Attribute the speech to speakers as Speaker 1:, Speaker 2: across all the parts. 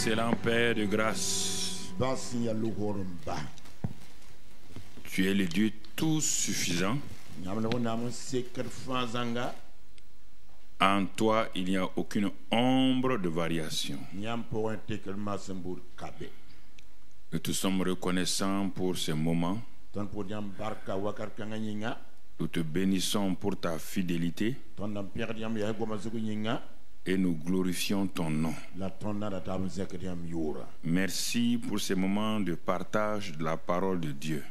Speaker 1: Excellent Père de grâce, tu es le Dieu tout suffisant. En toi, il n'y a aucune ombre de variation. Nous te sommes reconnaissants pour ces moments. Nous te bénissons pour ta fidélité et nous glorifions ton nom. Merci pour ces moments de partage de la parole de Dieu.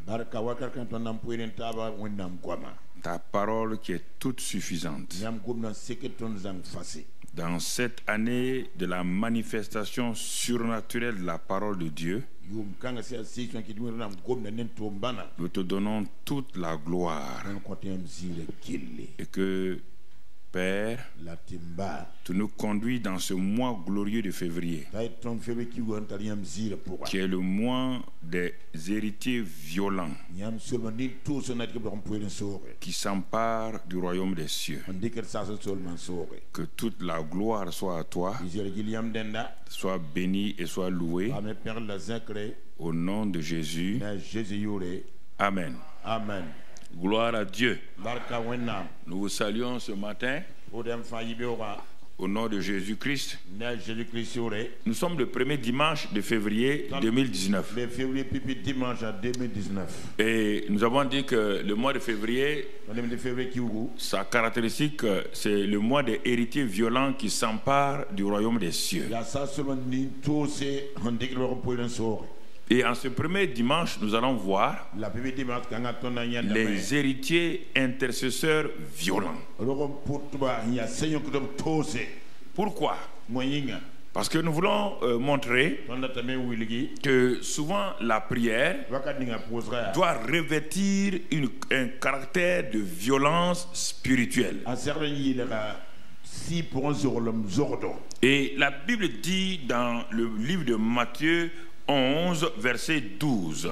Speaker 1: Ta parole qui est toute suffisante. Dans cette année de la manifestation surnaturelle de la parole de Dieu, nous te donnons toute la gloire. Et que, Père, tu nous conduis dans ce mois glorieux de février, qui est le mois des héritiers violents, qui s'emparent du royaume des cieux. Que toute la gloire soit à toi, soit bénie et soit louée. Au nom de Jésus. Amen.
Speaker 2: Amen.
Speaker 1: Gloire à Dieu. Nous vous saluons ce matin au nom de Jésus-Christ. Nous sommes le premier dimanche de février 2019. Et nous avons dit que le mois de février, sa caractéristique, c'est le mois des héritiers violents qui s'emparent du royaume des cieux. Et en ce premier dimanche, nous allons voir les héritiers intercesseurs violents. Pourquoi? Parce que nous voulons montrer que souvent la prière doit revêtir un caractère de violence spirituelle. Et la Bible dit dans le livre de Matthieu 11, verset 12.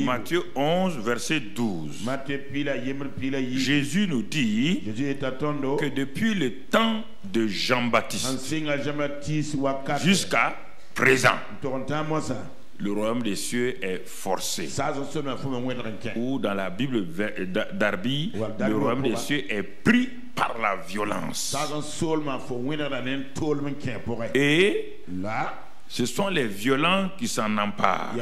Speaker 1: Matthieu 11, verset 12. Jésus nous dit que depuis le temps de Jean-Baptiste jusqu'à présent, le royaume des cieux est forcé. Ou dans la Bible d'Arby, le royaume des cieux est pris par la violence. Et là, ce sont les violents qui s'en emparent.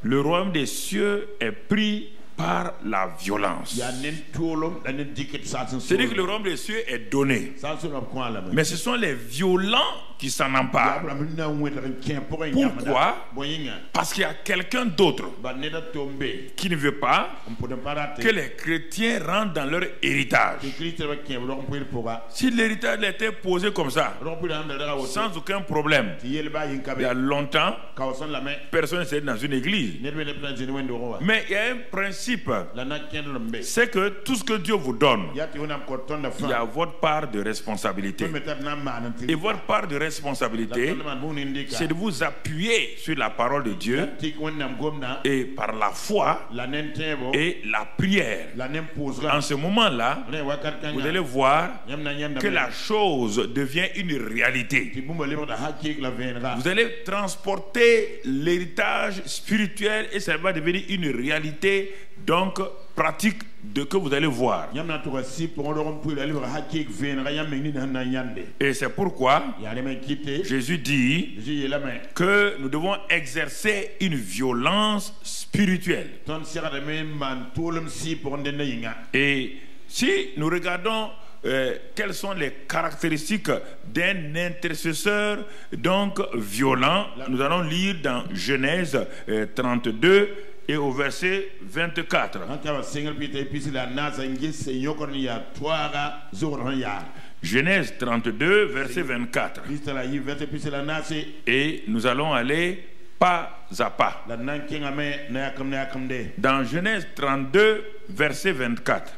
Speaker 1: Le royaume des cieux est pris par la violence. C'est-à-dire que le royaume des cieux est donné. Mais ce sont les violents qui s'en emparent. Pourquoi? Parce qu'il y a quelqu'un d'autre qui ne veut pas que les chrétiens rentrent dans leur héritage. Si l'héritage était posé comme ça, sans aucun problème, il y a longtemps, personne n'était dans une église. Mais il y a un principe, c'est que tout ce que Dieu vous donne, il y a votre part de responsabilité. Et votre part de responsabilité, c'est de vous appuyer sur la parole de Dieu et par la foi et la prière. En ce moment-là, vous allez voir que la chose devient une réalité. Vous allez transporter l'héritage spirituel et ça va devenir une réalité donc pratique de que vous allez voir. Et c'est pourquoi Jésus dit que nous devons exercer une violence spirituelle. Et si nous regardons quelles sont les caractéristiques d'un intercesseur donc violent, nous allons lire dans Genèse 32 et au verset 24. Genèse 32, verset 24. Et nous allons aller pas à pas. Dans Genèse 32, verset 24,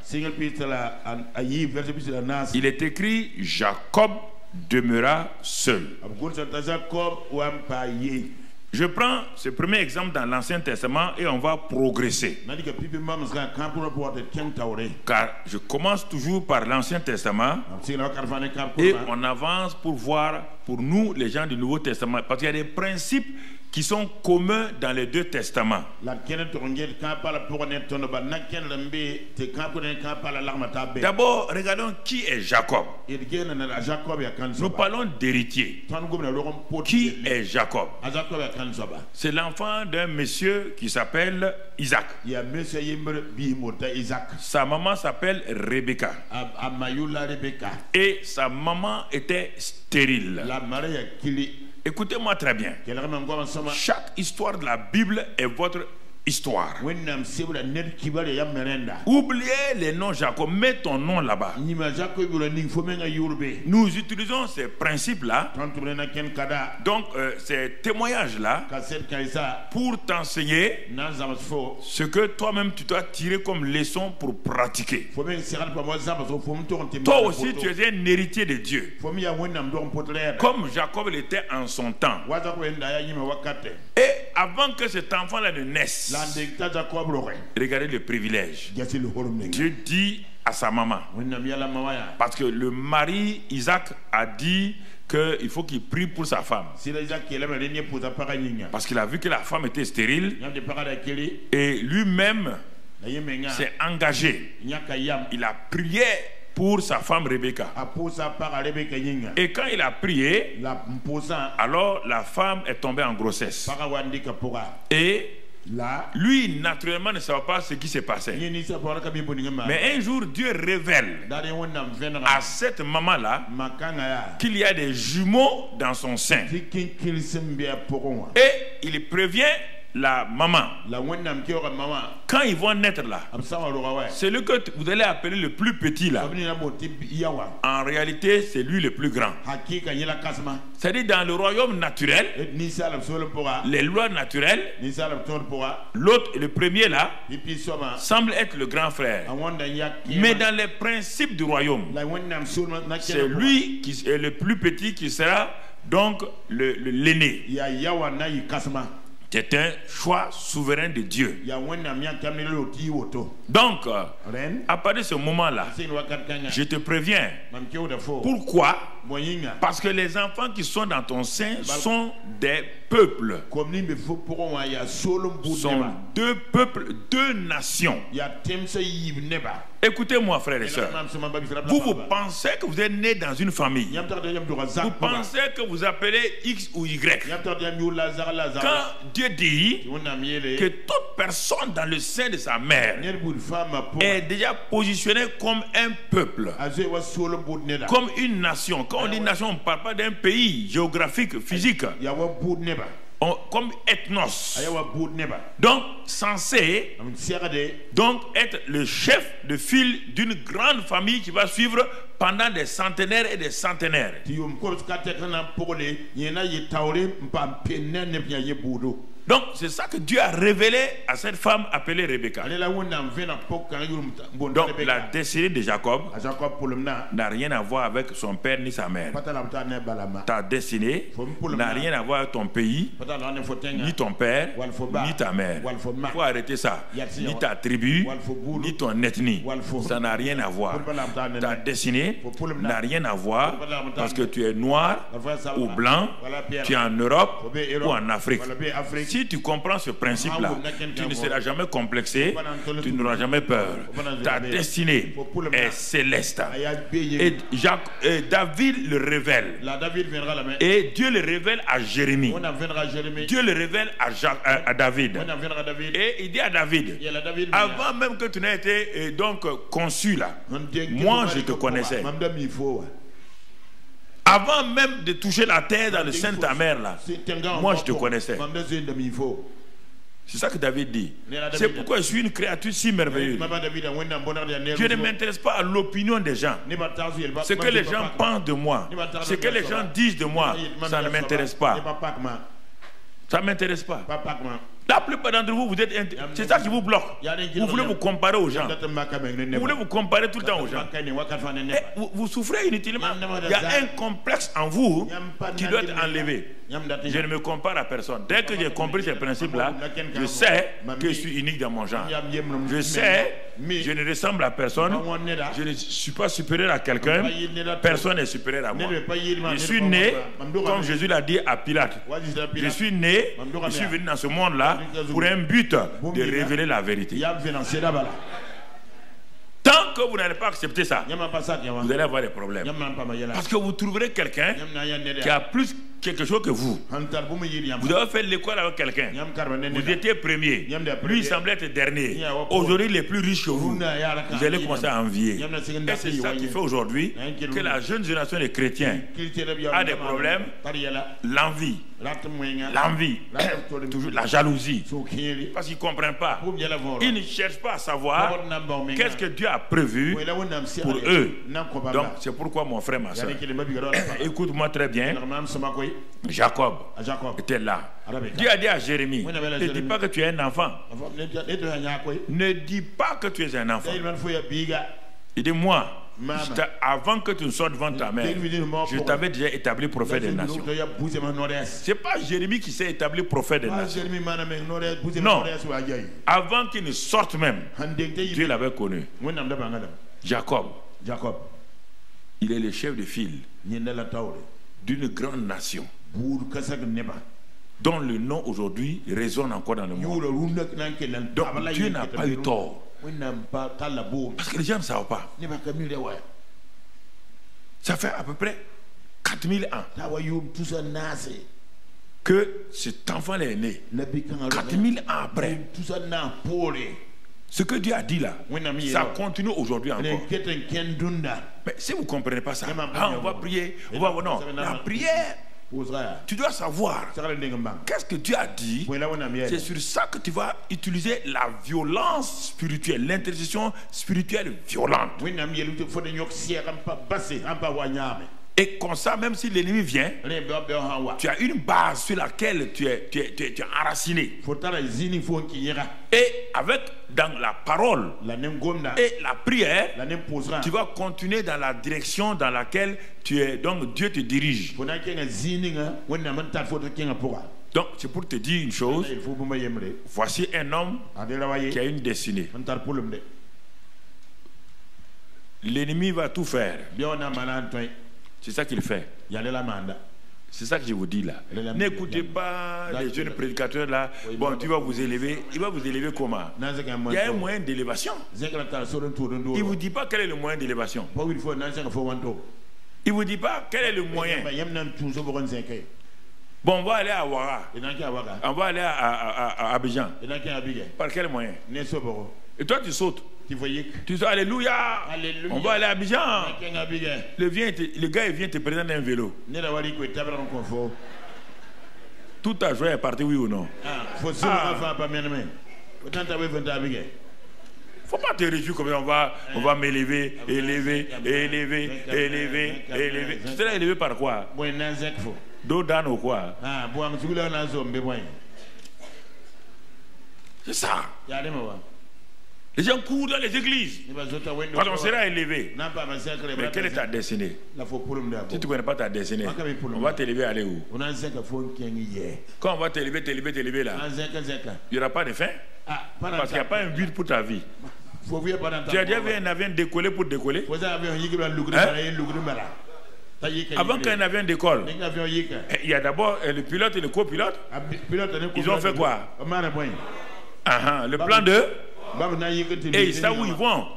Speaker 1: il est écrit: Jacob demeura seul. Je prends ce premier exemple dans l'Ancien Testament et on va progresser. Car je commence toujours par l'Ancien Testament et on avance pour voir pour nous les gens du Nouveau Testament. Parce qu'il y a des principes qui sont communs dans les deux testaments. D'abord, regardons qui est Jacob. Nous parlons d'héritier. Qui est Jacob? C'est l'enfant d'un monsieur qui s'appelle Isaac. Sa maman s'appelle Rebecca. Et sa maman était stérile. Écoutez-moi très bien. Chaque histoire de la Bible est votre histoire. Oubliez les noms Jacob, mets ton nom là-bas. Nous utilisons ces principes-là, donc ces témoignages-là, pour t'enseigner ce que toi-même tu dois tirer comme leçon pour pratiquer. Toi aussi tu es un héritier de Dieu, comme Jacob l'était en son temps. Et avant que cet enfant-là ne naisse, regardez le privilège. Dieu dit à sa maman, parce que le mari Isaac a dit qu'il faut qu'il prie pour sa femme, parce qu'il a vu que la femme était stérile et lui-même s'est engagé. Il a prié pour sa femme Rebecca. Et quand il a prié, alors la femme est tombée en grossesse. Et lui, naturellement, ne savait pas ce qui s'est passé. Mais un jour, Dieu révèle à cette maman-là qu'il y a des jumeaux dans son sein. Et il prévient la maman. Quand ils vont naître là, celui que vous allez appeler le plus petit là, en réalité c'est lui le plus grand. C'est-à-dire dans le royaume naturel, les lois naturelles, l'autre, le premier là, semble être le grand frère. Mais dans les principes du royaume, c'est lui qui est le plus petit qui sera donc l'aîné. C'est un choix souverain de Dieu. Donc, à partir de ce moment-là, je te préviens. Pourquoi? Parce que les enfants qui sont dans ton sein sont des peuples. Sont deux peuples, deux nations. Écoutez-moi, frères et sœurs. Vous pensez que vous êtes né dans une famille. Vous pensez que vous appelez X ou Y. Quand Dieu dit que toute personne dans le sein de sa mère est déjà positionnée comme un peuple, comme une nation. Quand on dit nation, on ne parle pas d'un pays géographique, physique. Comme ethnos, donc censé donc être le chef de file d'une grande famille qui va suivre pendant des centenaires et des centenaires. Donc c'est ça que Dieu a révélé à cette femme appelée Rebecca. Donc la destinée de Jacob n'a rien à voir avec son père ni sa mère. Ta destinée n'a rien à voir avec ton pays, ni ton père, ni ta mère. Il faut arrêter ça. Ni ta tribu, ni ton ethnie. Ça n'a rien à voir. Ta destinée n'a rien à voir parce que tu es noir ou blanc, tu es en Europe ou en Afrique. Si tu comprends ce principe-là, tu ne seras jamais complexé, tu n'auras jamais peur. Ta destinée est céleste. Et David le révèle. Et Dieu le révèle à Jérémie. Dieu le révèle à David. Et il dit à David, avant même que tu n'aies été donc conçu là, moi je te connaissais. Avant même de toucher la terre dans le sein de ta mère là, moi je te connaissais. C'est ça que David dit. C'est pourquoi je suis une créature si merveilleuse. Je ne m'intéresse pas à l'opinion des gens. Ce que les gens pensent de moi, ce que les gens disent de moi, ça ne m'intéresse pas. Ça ne m'intéresse pas. La plupart d'entre vous, c'est ça qui vous bloque. Vous voulez vous comparer aux gens. Vous voulez vous comparer tout le temps aux gens. Vous souffrez inutilement. Il y a un complexe en vous qui doit être enlevé. Je ne me compare à personne. Dès que j'ai compris ces principes-là, je sais que je suis unique dans mon genre. Je sais, je ne ressemble à personne. Je ne suis pas supérieur à quelqu'un. Personne n'est supérieur à moi. Je suis né, comme Jésus l'a dit à Pilate. Je suis né, je suis venu dans ce monde-là pour un but de révéler la vérité. Tant que vous n'allez pas accepter ça, vous allez avoir des problèmes. Parce que vous trouverez quelqu'un qui a plus quelque chose que vous. Vous avez fait l'école avec quelqu'un. Vous étiez premier. Lui, il semblait être dernier. Aujourd'hui, il est plus riche que vous. Vous allez commencer à envier. Et c'est ça qui fait aujourd'hui que la jeune génération des chrétiens a des problèmes. L'envie. L'envie. Toujours la jalousie. Parce qu'ils ne comprennent pas. Ils ne cherchent pas à savoir qu'est-ce que Dieu a prévu pour eux. Donc, c'est pourquoi mon frère, ma soeur, écoute-moi très bien. Jacob était là. Dieu a dit à Jérémie, ne dis pas que tu es un enfant. Ne dis pas que tu es un enfant. Il dit, moi, avant que tu ne sois devant ta mère, je t'avais déjà établi prophète des nations. Ce n'est pas Jérémie qui s'est établi prophète des nations. Non. Avant qu'il ne sorte même, Dieu l'avait connu. Jacob. Il est le chef de file d'une grande nation dont le nom aujourd'hui résonne encore dans le monde. Donc Dieu n'a pas eu tort. Parce que les gens ne savent pas. Ça fait à peu près 4000 ans que cet enfant est né. 4000 ans après. Ce que Dieu a dit là, ça continue aujourd'hui encore. Mais si vous ne comprenez pas ça, on va prier. Non, la prière, tu dois savoir qu'est-ce que Dieu a dit. C'est sur ça que tu vas utiliser la violence spirituelle, l'intercession spirituelle violente. Et comme ça, même si l'ennemi vient, tu as une base sur laquelle tu es enraciné. Et avec dans la parole et la prière, tu vas continuer dans la direction dans laquelle tu es. Donc Dieu te dirige. Donc c'est pour te dire une chose. Voici un homme qui a une destinée. L'ennemi va tout faire. C'est ça qu'il fait. C'est ça que je vous dis là. N'écoutez pas les jeunes prédicateurs là. Bon, tu vas vous élever. Il va vous élever comment? Il y a un moyen d'élévation. Il ne vous dit pas quel est le moyen d'élévation. Il ne vous dit pas quel est le moyen. Bon, on va aller à Ouara. On va aller à Abidjan. Par quel moyen? Et toi, tu sautes. Tu dis alléluia. On va aller à Abidjan. Le gars il vient te présenter un vélo. Tout ta joie est parti, oui ou non? Faut pas te réjouir comme ça. On va m'élever, élever. Tu seras élevé par quoi? Dos d'âne ou quoi? C'est ça. Les gens courent dans les églises. Quand on sera élevé. Mais quelle est ta destinée? Si tu ne connais pas ta destinée, on va t'élever aller où? Quand on va t'élever là, il n'y aura pas de fin. Parce qu'il n'y a pas un but pour ta vie. Tu as déjà vu un avion décoller pour décoller? Avant qu'un avion décolle, il y a d'abord le pilote et le copilote. Ils ont fait quoi? Le plan de... Et ils savent où ils vont.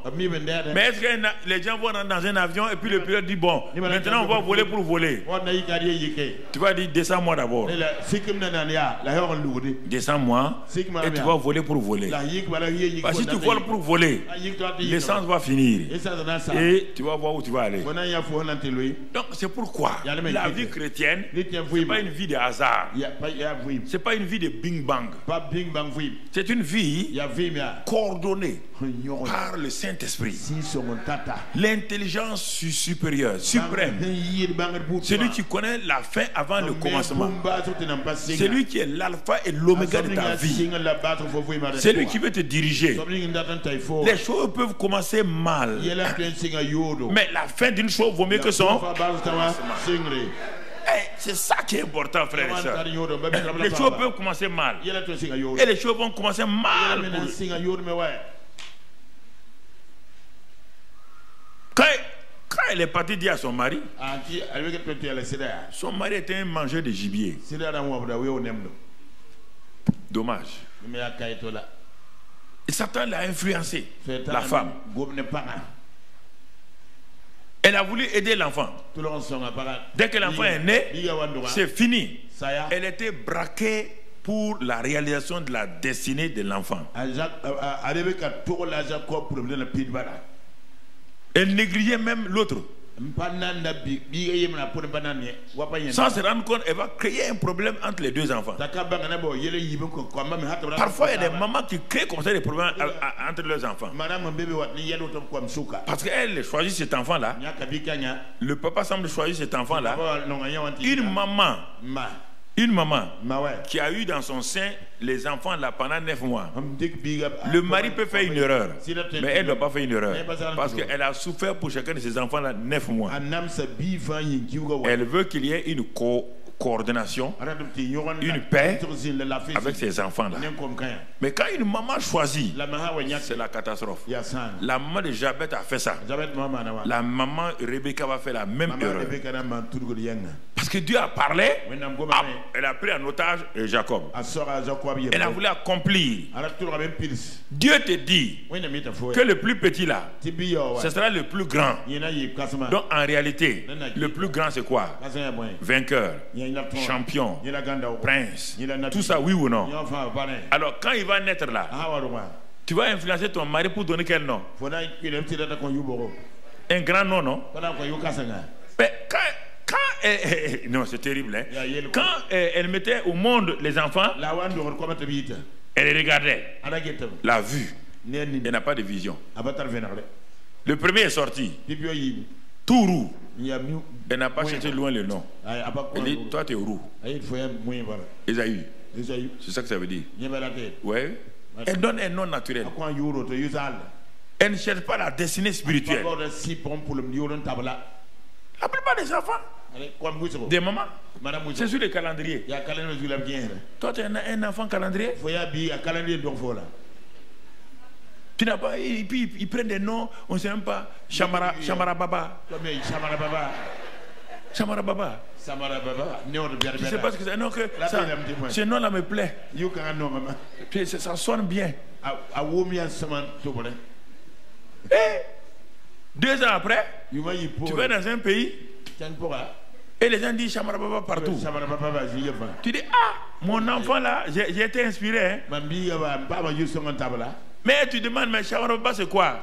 Speaker 1: Mais est-ce que les gens vont dans un avion et puis le pilote dit bon, maintenant on va voler pour voler? Tu vas dire descends-moi d'abord. Descends-moi et tu vas voler pour voler. Parce que si tu voles pour voler, l'essence va finir et tu vas voir où tu vas aller. Donc c'est pourquoi la vie chrétienne, ce n'est pas une vie de hasard. Ce n'est pas une vie de bing bang. C'est une vie ordonné par le Saint-Esprit. L'intelligence supérieure, suprême. Celui qui connaît la fin avant le commencement. Celui qui est l'alpha et l'oméga de ta vie. Celui qui veut te diriger. Les choses peuvent commencer mal. Mais la fin d'une chose vaut mieux que son commencement. C'est ça qui est important, frère et soeur. Les choses peuvent commencer mal. Et les choses vont commencer mal. Quand elle est partie dire à son mari, son mari était un mangeur de gibier. Dommage. Et Satan l'a influencé, la femme. Elle a voulu aider l'enfant. Dès que l'enfant est né, c'est fini. Elle était braquée pour la réalisation de la destinée de l'enfant. Elle négligeait même l'autre. Sans se rendre compte, elle va créer un problème entre les deux enfants. Parfois, il y a des mamans qui créent comme ça des problèmes entre leurs enfants. Parce qu'elle choisit cet enfant-là. Le papa semble choisir cet enfant-là. Une maman qui a eu dans son sein les enfants là pendant 9 mois. Le mari peut faire une erreur, mais elle ne doit pas faire une erreur. Parce qu'elle a souffert pour chacun de ses enfants là 9 mois. Elle veut qu'il y ait une coordination, une paix avec ses enfants là. Mais quand une maman choisit, c'est la catastrophe. La maman de Jabet a fait ça. La maman Rebecca va faire la même erreur. Parce que Dieu a parlé, elle a pris en otage Jacob. Elle a voulu accomplir. Dieu te dit que le plus petit là, ce sera le plus grand. Donc en réalité, le plus grand c'est quoi? Vainqueur, champion, prince, tout ça, oui ou non? Alors quand il va naître là, tu vas influencer ton mari pour donner quel nom? Un grand nom, non? Mais non, c'est terrible. Hein? Quand elle mettait au monde les enfants, elle regardait la vue. Elle n'a pas de vision. Le premier est sorti, tout roux. Elle n'a pas cherché loin le nom. Elle dit, toi tu es roux. Esaü. C'est ça que ça veut dire. Ouais. Elle donne un nom naturel. Elle ne cherche pas la destinée spirituelle. La plupart des enfants, des mamans, c'est sur le calendrier. Toi, tu es un enfant calendrier. Tu n'as pas, et puis ils prennent des noms, on ne sait même pas. Chamara Baba. Chamara Baba. Je ne sais pas ce que c'est. Non, que ce nom-là me plaît. Ça sonne bien. Et 2 ans après, tu vas dans un pays et les gens disent Chamara Baba partout. Tu dis, ah, mon enfant là, j'ai été inspiré. Hein. Mais tu demandes, mais Chamara Baba c'est quoi?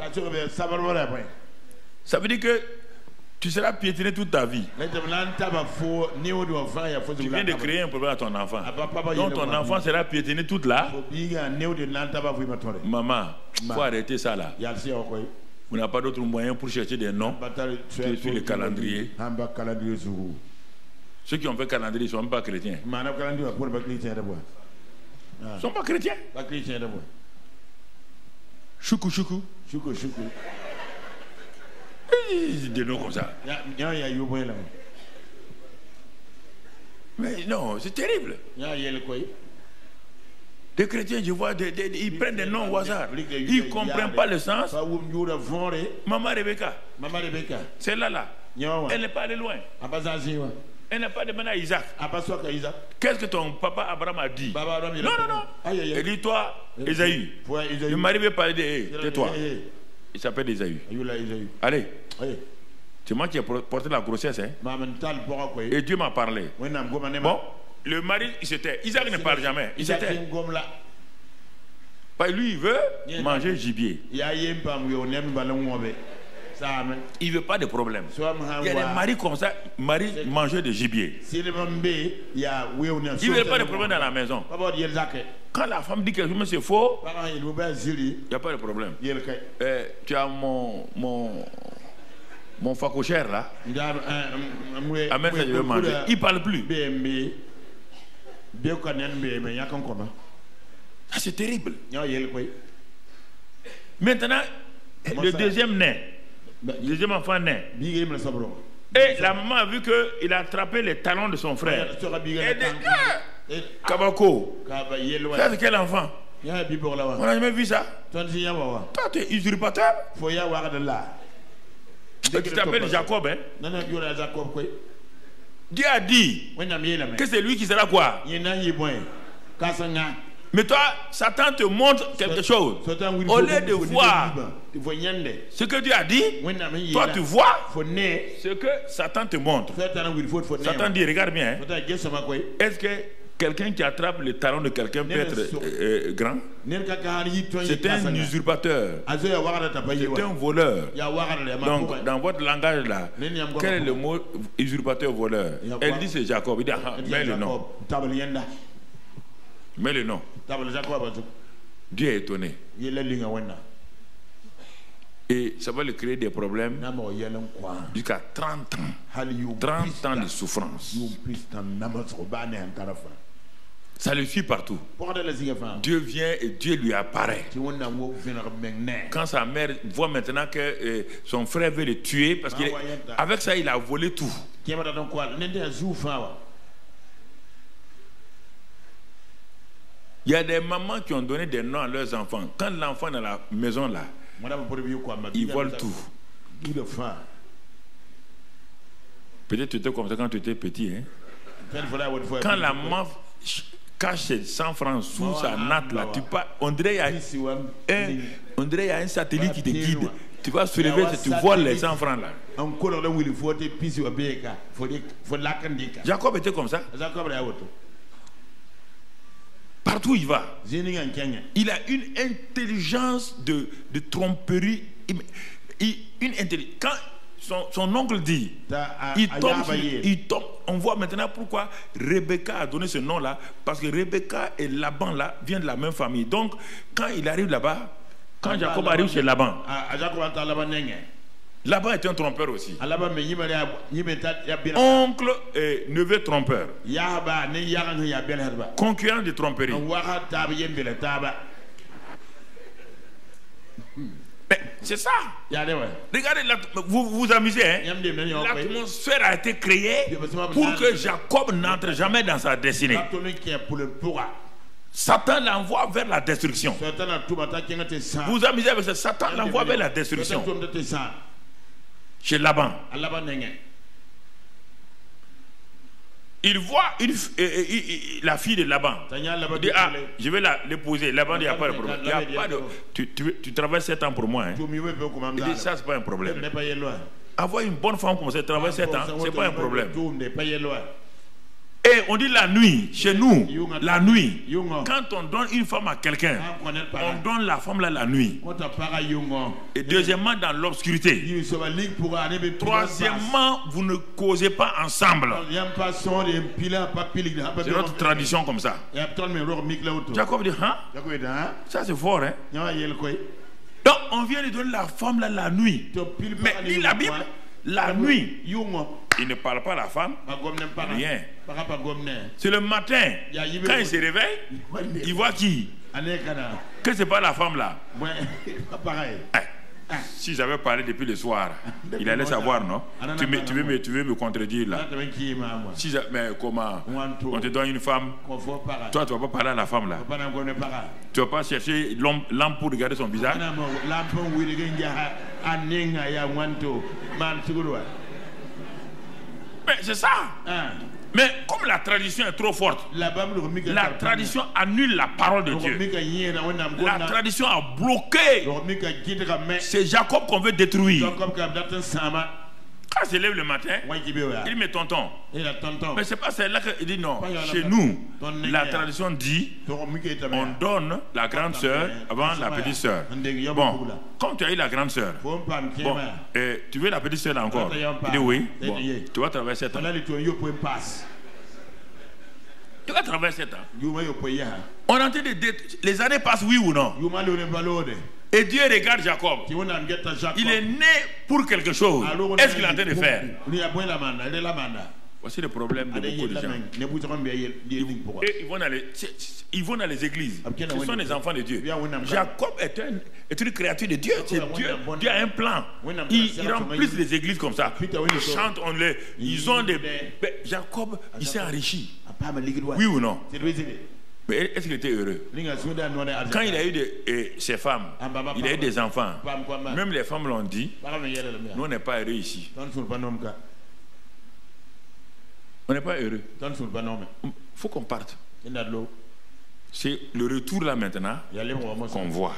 Speaker 1: Ça veut dire que tu seras piétiné toute ta vie. Tu viens de créer un problème à ton enfant. Donc ton enfant sera piétiné toute là. Maman, il faut arrêter ça là. Vous n'avez pas d'autre moyen pour chercher des noms que sur le calendrier. Ceux qui ont fait calendrier ne sont même pas chrétiens. Ils ne sont pas chrétiens. Choukou. Des noms comme ça. Mais non, c'est terrible. Des chrétiens, je vois, ils prennent des noms au hasard. Ils ne comprennent pas le sens. Maman Rebecca. C'est là. Elle n'est pas allée loin. Elle n'a pas demandé à Isaac. Qu'est-ce que ton papa Abraham a dit? Non. Elle dit, toi, Esaü. Le mari veut parler de tais-toi. Il s'appelle Esaü. Allez. C'est moi qui ai porté la grossesse. Hein? Et Dieu m'a parlé. Bon, le mari, il s'était. Isaac ne parle jamais. Il s'était. Lui, il veut manger gibier. Il ne veut pas de problème. Il y a des maris comme ça, maris mangeurs de gibier. Il ne veut pas de problème dans la maison. Quand la femme dit quelque chose, c'est faux, il n'y a pas de problème. Tu as mon facochère là. Amène ça, je vais manger. Il ne parle plus. Ça, c'est terrible. Maintenant, le deuxième enfant naît. Et la maman a vu qu'il a attrapé les talons de son frère. Elle dit, Kabako, ça c'est quel enfant? On n'a jamais vu ça. Toi, tu es usurpateur. Tu t'appelles Jacob, hein? Dieu a dit que c'est lui qui sera quoi? Mais toi, Satan te montre quelque chose. Au lieu de voir ce que Dieu a dit, toi tu vois ce que Satan te montre. Satan dit, regarde bien, hein? Est-ce que quelqu'un qui attrape le talon de quelqu'un peut être grand? C'est un usurpateur. C'est un voleur. Donc, dans votre langage là, quel est le mot usurpateur voleur? Elle dit c'est Jacob. Il dit, mets le nom. Mets le nom. Dieu est étonné. Et ça va lui créer des problèmes jusqu'à 30 ans. 30 ans de souffrance. Ça le suit partout. Dieu vient et Dieu lui apparaît. Quand sa mère voit maintenant que son frère veut le tuer, parce qu'avec ça il a volé tout. Il y a des mamans qui ont donné des noms à leurs enfants. Quand l'enfant est dans la maison là, ils volent tout. Peut-être tu étais comme ça quand tu étais petit. Hein? Quand la maman cache ses 100 francs sous sa natte là, on dirait qu'il y a un satellite qui te guide. Tu vas se lever et tu voles les 100 francs là. Jacob était comme ça. Partout où il va, il a une intelligence de tromperie. Quand son oncle dit, il tombe. On voit maintenant pourquoi Rebecca a donné ce nom-là, parce que Rebecca et Laban là viennent de la même famille. Donc, quand il arrive là-bas, quand Jacob arrive chez Laban, Laban est un trompeur aussi. Oncle et neveu trompeur. Concurrent de tromperie. C'est ça. Regardez, vous vous amusez. Hein? L'atmosphère a été créée pour que Jacob n'entre jamais dans sa destinée. Satan l'envoie vers la destruction. Vous vous amusez avec ça. Satan l'envoie vers la destruction. Chez Laban. Il voit la fille de Laban. Il dit, je vais l'épouser. Laban dit, il n'y a pas de problème. Il y a pas de, tu travailles 7 ans pour moi. Hein? Il dit, ça, c'est pas un problème. Avoir une bonne femme comme ça, travailler 7 ans, c'est pas un problème. Et on dit la nuit, chez nous, la nuit, quand on donne une femme à quelqu'un, on donne la femme là la nuit. Et deuxièmement, dans l'obscurité. Troisièmement, vous ne causez pas ensemble. C'est notre tradition comme ça. Jacob dit, hein? Ça c'est fort, hein? Donc on vient lui donner la femme là la nuit. Mais dit la Bible, la nuit, il ne parle pas à la femme, rien. C'est le matin, quand il se réveille, il voit qui? Que c'est pas la femme là. Si j'avais parlé depuis le soir, il allait savoir, non? Tu veux me contredire là. Mais comment? On te donne une femme, toi tu vas pas parler à la femme là. Tu vas pas chercher l'homme pour regarder son visage. Mais c'est ça. Mais comme la tradition est trop forte, la tradition annule la parole de Dieu. La tradition a bloqué. C'est Jacob qu'on veut détruire. Quand papa se lève le matin, il dit mais tonton. Mais c'est pas celle-là qu'il dit non. Chez nous, la tradition dit on donne la grande sœur avant la petite sœur. Bon, comme tu as eu la grande sœur, bon, tu veux la petite sœur là encore? Il dit oui. Bon, tu vas travailler 7 ans. Tu vas travailler 7 ans. On est en train de les années passent, oui ou non? Et Dieu regarde Jacob. Il est né pour quelque chose. Est-ce qu'il est en train de faire? Voici le problème de beaucoup de gens. Ils vont dans les églises. Ce sont les enfants de Dieu. Jacob est une créature de Dieu. Dieu a un plan. Il remplissent les églises comme ça. Ils chantent, ils ont des... Jacob, il s'est enrichi. Oui ou non? Mais est-ce qu'il était heureux? Quand il a eu ses femmes, il a eu des enfants. Même les femmes l'ont dit, nous on n'est pas heureux ici. On n'est pas heureux. Il faut qu'on parte. C'est le retour là maintenant qu'on voit.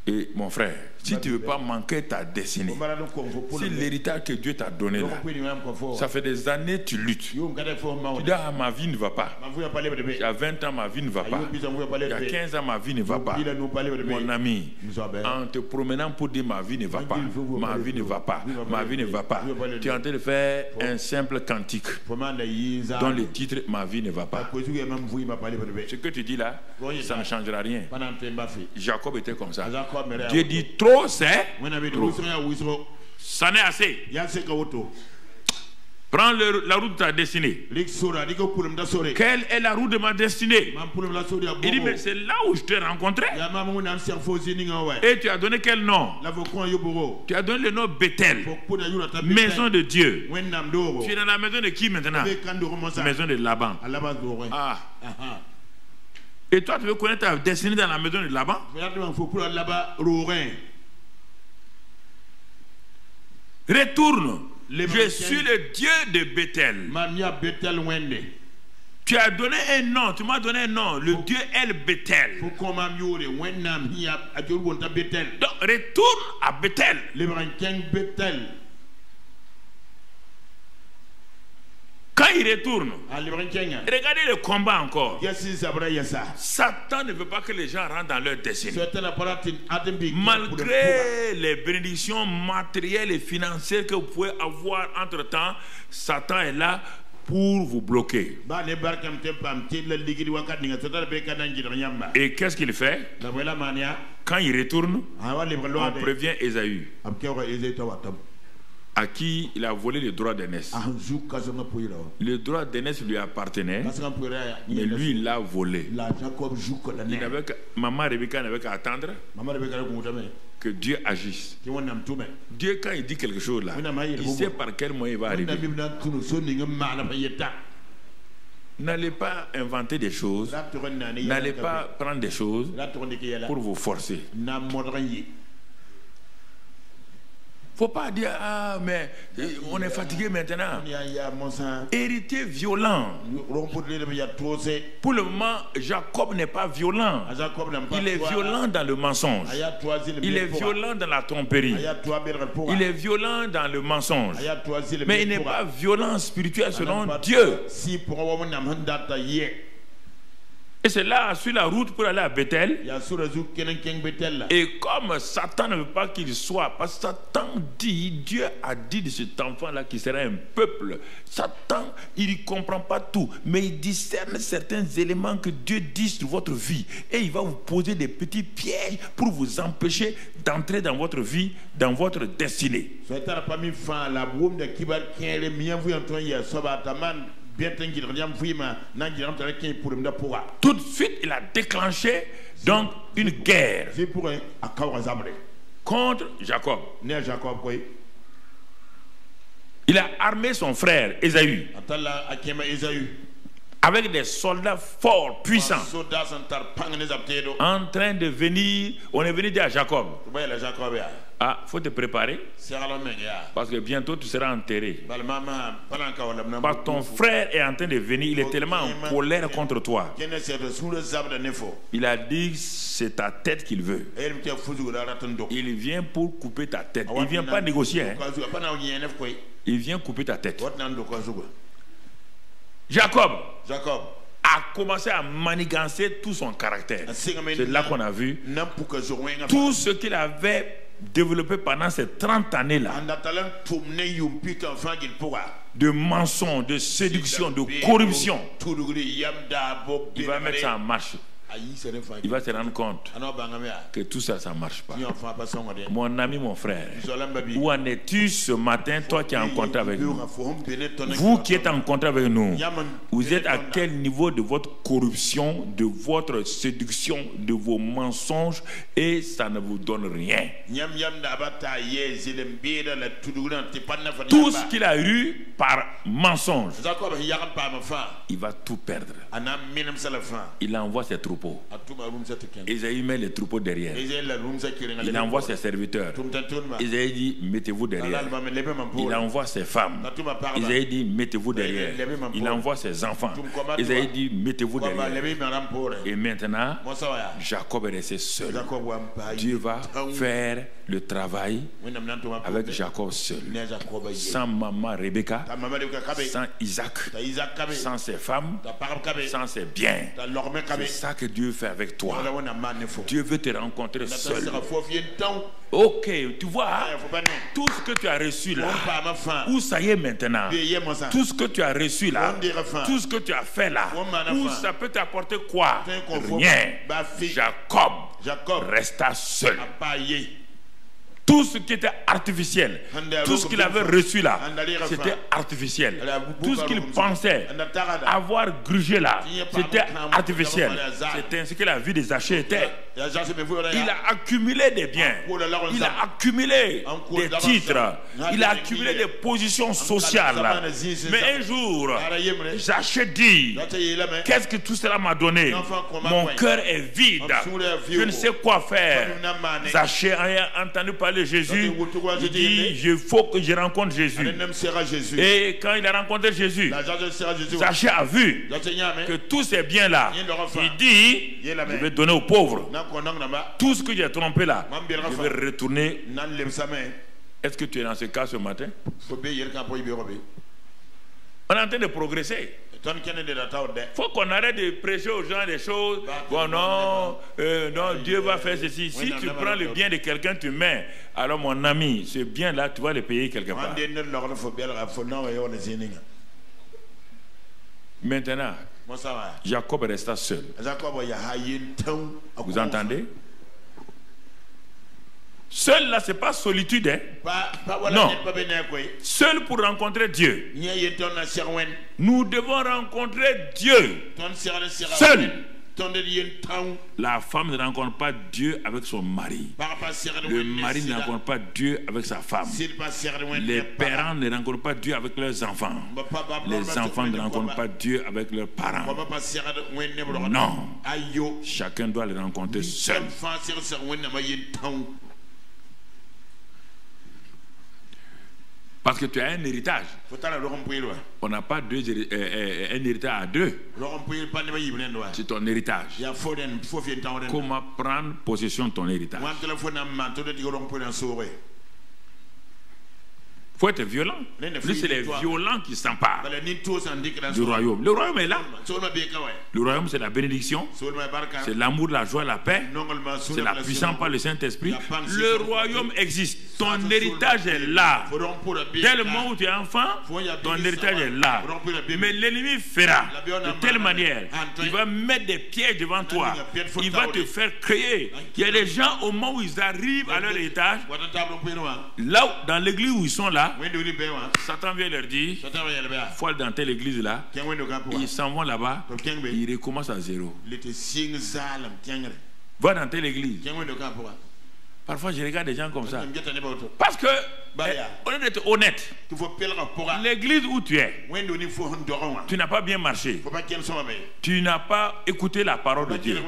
Speaker 1: Et mon frère, si tu ne veux pas manquer ta destinée, c'est l'héritage que Dieu t'a donné là. Ça fait des années que tu luttes. Tu dis, ah, ma vie ne va pas. Il y a 20 ans, ma vie ne va pas. Il y a 15 ans, ma vie ne va pas. Mon ami, en te promenant pour dire ma vie ne va pas, ma vie ne va pas, ma vie ne va pas, tu es en train de faire un simple cantique dont le titre ma vie ne va pas. Ce que tu dis là, ça ne changera rien. Jacob était comme ça. Dieu dit trop c'est trop. Ça n'est assez. Prends la route de ta destinée. Quelle est la route de ma destinée? Il dit mais c'est là où je t'ai rencontré. Et tu as donné quel nom? Tu as donné le nom Bethel, maison de Dieu. Tu es dans la maison de qui maintenant? Maison de Laban. Ah. Et toi, tu veux connaître ta destinée dans la maison de Laban? Retourne. Je suis le Dieu de Bethel. Tu as donné un nom, tu m'as donné un nom, le Dieu El Bethel. Donc retourne à Bethel. Quand il retourne, regardez le combat encore. Satan ne veut pas que les gens rentrent dans leur destinée. Malgré les bénédictions matérielles et financières que vous pouvez avoir entre-temps, Satan est là pour vous bloquer. Et qu'est-ce qu'il fait? Quand il retourne, on prévient Ésaü, à qui il a volé le droit d'aînesse. Le droit d'aînesse lui appartenait, mais lui il l'a volé. Maman Rebecca n'avait qu'à attendre que Dieu agisse. Dieu, quand il dit quelque chose là, il sait par quel moyen il va arriver. N'allez pas inventer des choses, n'allez pas prendre des choses pour vous forcer. Faut pas dire ah mais on est fatigué maintenant. Héritier violent. Pour le moment, Jacob n'est pas violent. Il est violent dans le mensonge. Il est violent dans la tromperie. Il est violent dans le mensonge. Mais il n'est pas violent spirituel selon Dieu. Et c'est là, sur la route pour aller à Bethel. Et comme Satan ne veut pas qu'il soit, parce que Satan dit, Dieu a dit de cet enfant-là qu'il sera un peuple. Satan, il ne comprend pas tout, mais il discerne certains éléments que Dieu dit sur votre vie. Et il va vous poser des petits pièges pour vous empêcher d'entrer dans votre vie, dans votre destinée. Tout de suite, il a déclenché donc une guerre contre Jacob. Il a armé son frère Ésaü. avec des soldats forts, puissants, en train de venir. On est venu dire à Jacob, ah, faut te préparer, parce que bientôt tu seras enterré. Parce que ton frère est en train de venir, il est tellement en colère contre toi. Il a dit c'est ta tête qu'il veut. Il vient pour couper ta tête. Il ne vient pas négocier, hein. Il vient couper ta tête. Jacob a commencé à manigancer tout son caractère. C'est là qu'on a vu tout ce qu'il avait développé pendant ces 30 années-là, de mensonges, de séduction, de corruption. Il va mettre ça en marche. Il va se rendre compte que tout ça, ça ne marche pas. Mon ami, mon frère, où en es-tu ce matin, toi qui es en contact avec nous? Vous qui êtes en contact avec nous, vous êtes à quel niveau de votre corruption, de votre séduction, de vos mensonges, et ça ne vous donne rien? Tout ce qu'il a eu par mensonge, il va tout perdre. Il envoie ses troupeaux. Isaïe met les troupeaux derrière. Il envoie ses serviteurs. Isaïe dit mettez-vous derrière. Il envoie ses femmes. Isaïe dit mettez-vous derrière. Il envoie ses enfants. Isaïe dit mettez-vous derrière. Et maintenant Jacob est resté seul. Dieu va faire le travail avec Jacob seul, sans maman Rebecca, sans Isaac, sans ses femmes, sans ses biens. C'est ça que Dieu fait avec toi. Dieu veut te rencontrer seul. Ok, tu vois, tout ce que tu as reçu là, où ça y est maintenant, tout ce que tu as reçu là, tout ce que tu as fait là, où ça peut t'apporter quoi? Rien. Jacob resta seul. Tout ce qui était artificiel, tout ce qu'il avait reçu là, c'était artificiel. Tout ce qu'il pensait avoir grugé là, c'était artificiel. C'est ainsi que la vie des Zachée était. Il a accumulé des biens, il a accumulé des titres, il a accumulé des positions sociales. Mais un jour, Zachée dit, qu'est-ce que tout cela m'a donné? Mon cœur est vide, je ne sais quoi faire. Zachée a entendu parler de Jésus, il dit, il faut que je rencontre Jésus. Et quand il a rencontré Jésus, Zachée a vu que tous ces biens là, il dit, je vais donner aux pauvres. Tout ce que j'ai trompé là, je vais retourner. Est-ce que tu es dans ce cas ce matin? On est en train de progresser. Il faut qu'on arrête de prêcher aux gens des choses. Bon, non, non, Dieu va faire ceci. Si tu prends le bien de quelqu'un, tu mets. Alors, mon ami, ce bien-là, tu vas le payer quelque part. Maintenant, Jacob resta seul. Vous entendez? Seul là, c'est pas solitude, hein? Non. Seul pour rencontrer Dieu. Nous devons rencontrer Dieu. Seul. La femme ne rencontre pas Dieu avec son mari. Le mari ne rencontre pas Dieu avec sa femme. Les parents ne rencontrent pas Dieu avec leurs enfants. Les enfants ne rencontrent pas Dieu avec leurs parents. Non. Chacun doit le rencontrer seul. Parce que tu as un héritage. On n'a pas un héritage à deux. C'est ton héritage. Comment prendre possession de ton héritage? Il faut être violent. C'est les violents qui s'emparent du royaume. Le royaume est là. Le royaume, c'est la bénédiction, c'est l'amour, la joie, la paix, c'est la puissance par le Saint-Esprit. Le royaume existe. Ton héritage est là. Dès le moment où tu es enfant, ton héritage est là. Mais l'ennemi fera de telle manière, il va mettre des pièges devant toi. Il va te faire créer. Il y a des gens, au moment où ils arrivent à leur héritage, là, dans l'église où ils sont là, Satan vient leur dire, il faut aller dans telle église là, ils s'en vont là-bas, ils recommencent à zéro. Va dans telle église. Parfois je regarde des gens comme ça, parce que au lieu d'être honnête, l'église où tu es, tu n'as pas bien marché. Tu n'as pas écouté la parole de Dieu.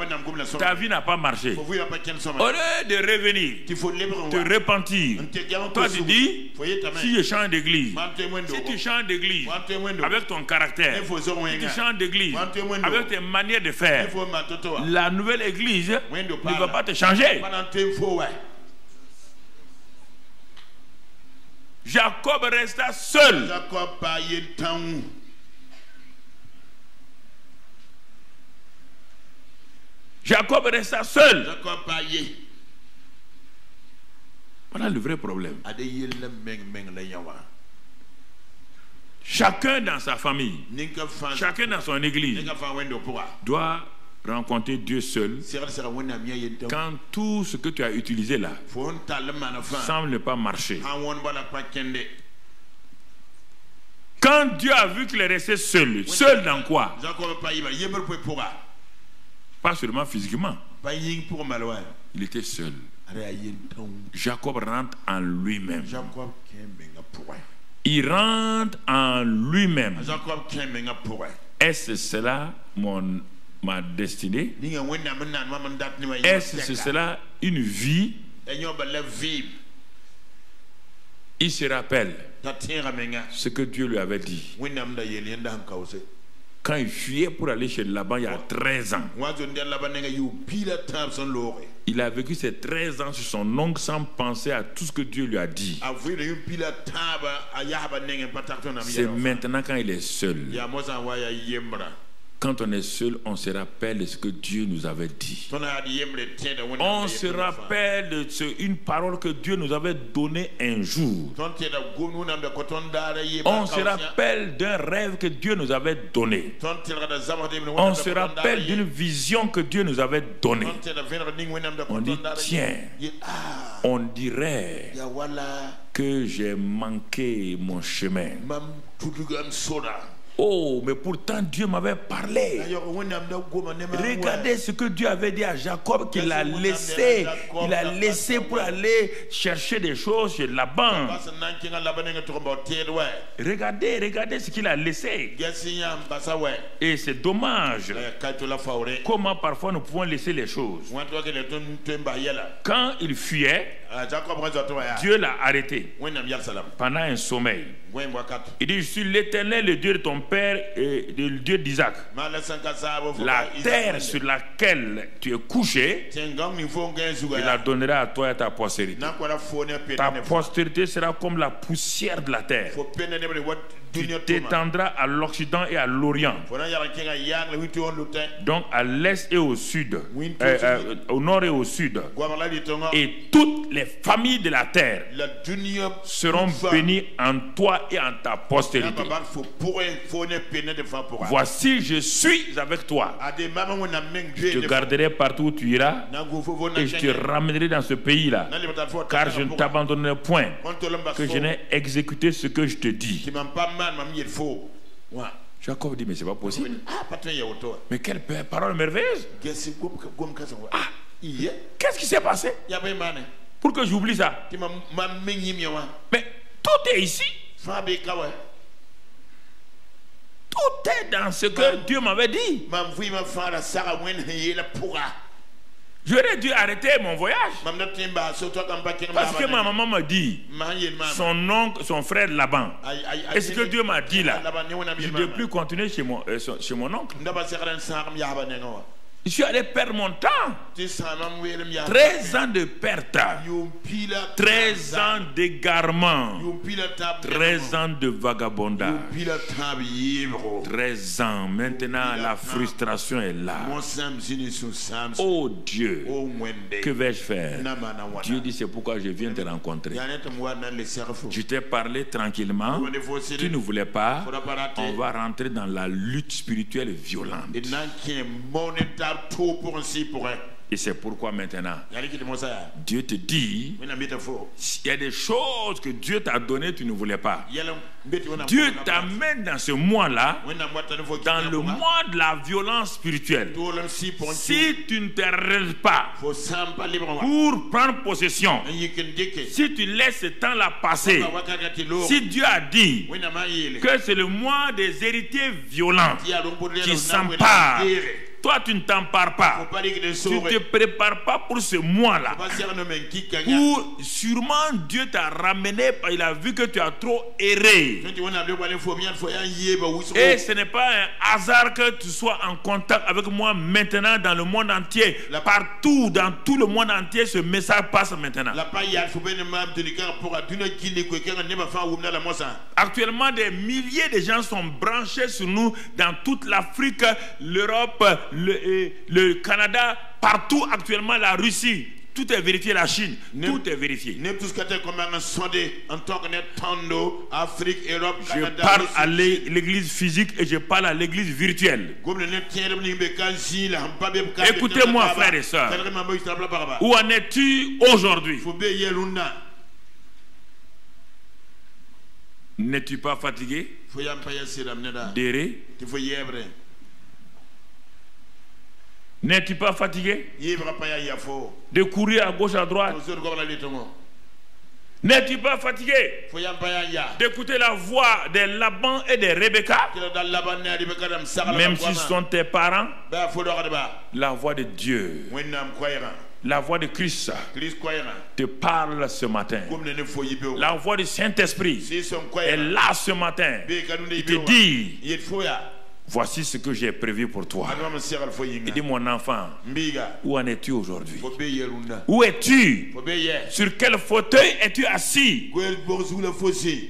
Speaker 1: Ta vie n'a pas marché. Au lieu de revenir, te repentir, toi tu dis, si je change d'église, si tu changes d'église avec ton caractère, si tu changes d'église avec tes manières de faire, la nouvelle église ne va pas te changer. Jacob resta seul. Jacob resta seul. Voilà le vrai problème. Chacun dans sa famille, chacun dans son église doit rencontrer Dieu seul quand tout ce que tu as utilisé là semble ne pas marcher. Quand Dieu a vu qu'il est resté seul, seul dans quoi? Pas seulement physiquement. Il était seul. Jacob rentre en lui-même. Il rentre en lui-même. Est-ce cela ma destinée? Est-ce cela une vie? Il se rappelle ce que Dieu lui avait dit quand il fuyait pour aller chez Laban il y a 13 ans. Il a vécu ces 13 ans sur son oncle sans penser à tout ce que Dieu lui a dit. C'est maintenant quand il est seul. Quand on est seul, on se rappelle de ce que Dieu nous avait dit. On se rappelle de une parole que Dieu nous avait donnée un jour. On se rappelle d'un rêve que Dieu nous avait donné. On se rappelle d'une vision que Dieu nous avait donnée. On dit, tiens, on dirait que j'ai manqué mon chemin. Oh, mais pourtant Dieu m'avait parlé. Regardez ce que Dieu avait dit à Jacob, qu'il a laissé. Il a laissé pour aller chercher des choses chez Laban. Regardez ce qu'il a laissé. Et c'est dommage comment parfois nous pouvons laisser les choses. Quand il fuyait, Dieu l'a arrêté pendant un sommeil. Il dit, je suis l'Éternel, le Dieu de ton père et le Dieu d'Isaac. La terre sur laquelle tu es couché, je la donnerai à toi et à ta postérité. Ta postérité sera comme la poussière de la terre. Tu t'étendras à l'Occident et à l'Orient. Donc à l'Est et au Sud, au Nord et au Sud. Et toutes les familles de la terre seront bénies en toi et en ta postérité. Voici, je suis avec toi. Je te garderai partout où tu iras et je te ramènerai dans ce pays-là, car je ne t'abandonnerai point que je n'ai exécuté ce que je te dis. Jacob dit, mais c'est pas possible. Mais quelle parole merveilleuse. Ah, qu'est-ce qui s'est passé pour que j'oublie ça? Mais tout est ici. Tout est dans ce que Dieu m'avait dit. J'aurais dû arrêter mon voyage. Parce que ma maman m'a dit, son oncle, son frère Laban, et ce que Dieu m'a dit là, je ne peux plus continuer chez mon oncle. Je suis allé perdre mon temps. 13 ans de perte, 13 ans d'égarement, 13 ans de vagabondage, 13 ans. Maintenant la frustration est là. Oh Dieu, que vais-je faire? Dieu dit, c'est pourquoi je viens te rencontrer. Je t'ai parlé tranquillement, tu ne voulais pas. On va rentrer dans la lutte spirituelle violente. Et c'est pourquoi maintenant, Dieu te dit, il y a des choses que Dieu t'a données, tu ne voulais pas. Dieu t'amène dans ce mois-là, dans le mois de la violence spirituelle. Si tu ne te rêves pas pour prendre possession, si tu laisses ce temps-là passer, si Dieu a dit que c'est le mois des héritiers violents qui s'emparent, toi, tu ne t'empares pas. Tu ne te prépares pas pour ce mois-là. Sûrement, Dieu t'a ramené, il a vu que tu as trop erré. Et ce n'est pas un hasard que tu sois en contact avec moi maintenant dans le monde entier. Partout, dans tout le monde entier, ce message passe maintenant. Actuellement, des milliers de gens sont branchés sur nous dans toute l'Afrique, l'Europe, le Canada, partout actuellement, la Russie. Tout est vérifié, la Chine, tout est vérifié. Je parle à l'église physique et je parle à l'église virtuelle. Écoutez-moi, frères et sœurs. Où en es-tu aujourd'hui? N'es-tu pas fatigué? D'errer? N'es-tu pas fatigué de courir à gauche à droite? N'es-tu pas fatigué d'écouter la voix de Laban et de Rebecca? Même s'ils sont tes parents, la voix de Dieu, la voix de Christ te parle ce matin. La voix du Saint-Esprit est là ce matin. Il te dit: voici ce que j'ai prévu pour toi. Il dit: mon enfant, où en es-tu aujourd'hui? Où es-tu? Sur quel fauteuil es-tu assis?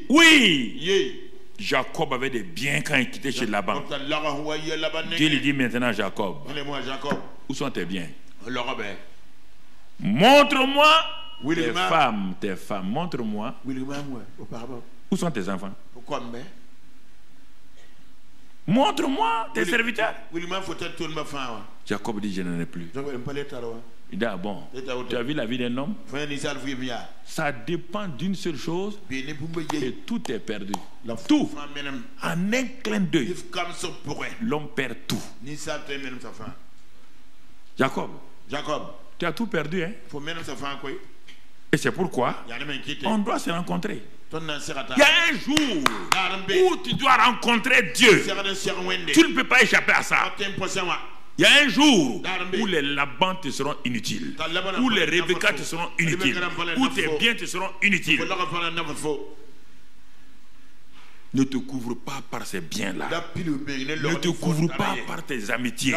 Speaker 1: Oui. Jacob avait des biens quand il quittait chez Laban. Dieu lui dit maintenant: Jacob, où sont tes biens? Montre-moi tes femmes. Montre-moi. Où sont tes enfants? Montre-moi tes serviteurs. Jacob dit: je n'en ai plus. Il dit: ah bon, tu as vu la vie d'un homme? Ça dépend d'une seule chose et tout est perdu. Tout. En un clin d'œil, l'homme perd tout. Jacob, tu as tout perdu, hein? Et c'est pourquoi on doit se rencontrer. Il y a un jour où tu dois rencontrer Dieu. Tu ne peux pas échapper à ça. Il y a un jour où les Laban te seront inutiles, où les Rebecca te seront inutiles, où tes biens te seront inutiles. Ne te couvre pas par ces biens-là. Ne te couvre pas par tes amitiés.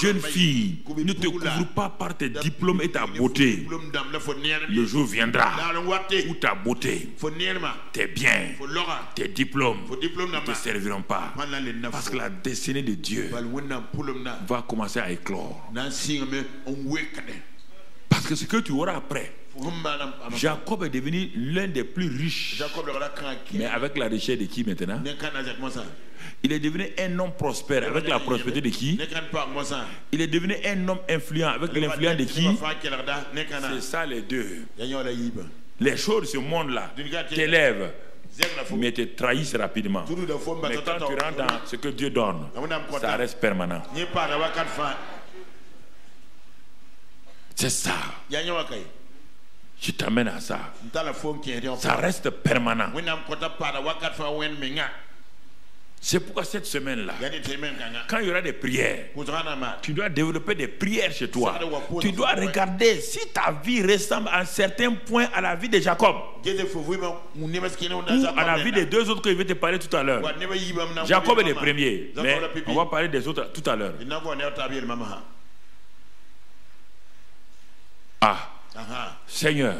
Speaker 1: Jeune fille, ne te couvre pas par tes diplômes et ta beauté. Le jour viendra où ta beauté, tes biens, tes diplômes ne te serviront pas. Parce que la destinée de Dieu va commencer à éclore. Parce que ce que tu auras après, Jacob est devenu l'un des plus riches. Mais avec la richesse de qui maintenant? Il est devenu un homme prospère avec la prospérité de qui? Il est devenu un homme influent avec l'influence de qui? C'est ça les deux. Les choses de ce monde-là t'élèvent, mais te trahissent rapidement. Mais quand tu rentres dans ce que Dieu donne, ça reste permanent. C'est ça. Je t'amène à ça. Ça reste permanent. C'est pourquoi cette semaine-là, quand il y aura des prières, tu dois développer des prières chez toi. Tu dois regarder si ta vie ressemble à un certain point à la vie de Jacob ou à la vie des deux autres que je vais te parler tout à l'heure. Jacob est le premier, mais on va parler des autres tout à l'heure. Ah, Seigneur,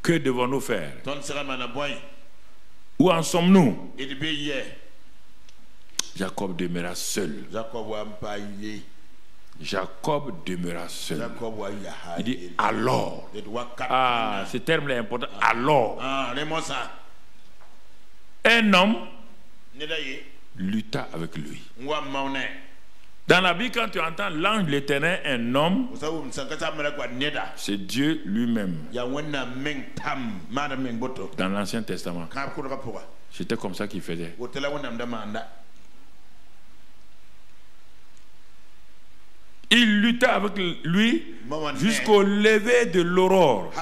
Speaker 1: que devons-nous faire? Où en sommes-nous? Jacob demeura seul. Jacob demeura seul. Il dit alors. Ah, ce terme-là est important. Alors. Un homme lutta avec lui. Dans la Bible, quand tu entends l'ange de l'Éternel, un homme, c'est Dieu lui-même. Dans l'Ancien Testament. C'était comme ça qu'il faisait. Il lutta avec lui jusqu'au lever de l'aurore.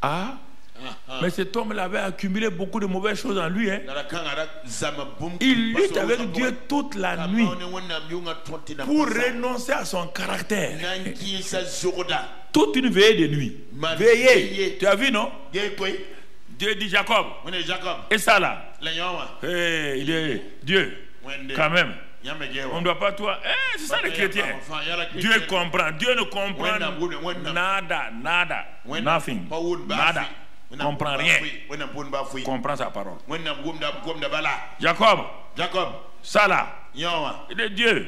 Speaker 1: Ah, mais cet homme avait accumulé beaucoup de mauvaises choses en lui. Hein. Il lutte avec Dieu toute la nuit pour renoncer à son caractère. Toute une veillée de nuit. Veillée. Tu as vu, non? Dieu dit Jacob. Et ça là. Hey, il est Dieu. Quand même. On ne doit pas toi. C'est ça les chrétiens. Dieu comprend. Dieu ne comprend nada. Nothing. Nada. Comprend rien. Comprend sa parole. Jacob. Ça là. Il est Dieu.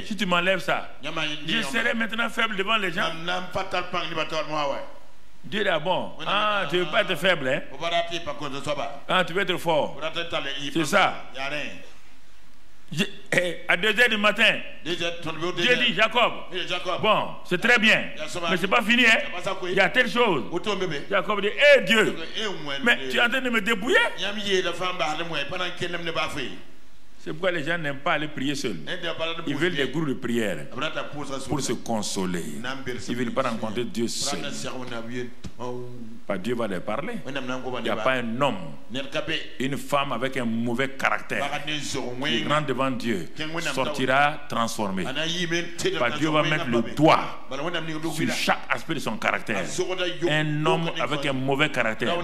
Speaker 1: Si tu m'enlèves ça, je serai maintenant faible devant les gens. Dieu est bon. Ah, tu ne veux pas être faible, hein? Ah, tu veux être fort. C'est ça. À 2 h du matin, Dieu dit Jacob. Bon, c'est très bien, mais c'est pas fini, hein? Il y a telle chose. Jacob dit hé Dieu, mais tu es en train de me débrouiller. C'est pourquoi les gens n'aiment pas aller prier seuls. Ils veulent des groupes de prière pour se consoler. Ils ne veulent pas rencontrer Dieu seul. Pas Dieu va leur parler. Il n'y a pas un homme, une femme avec un mauvais caractère qui rentre devant Dieu sortira transformé. Pas Dieu va mettre le doigt sur chaque aspect de son caractère. Un homme avec un mauvais caractère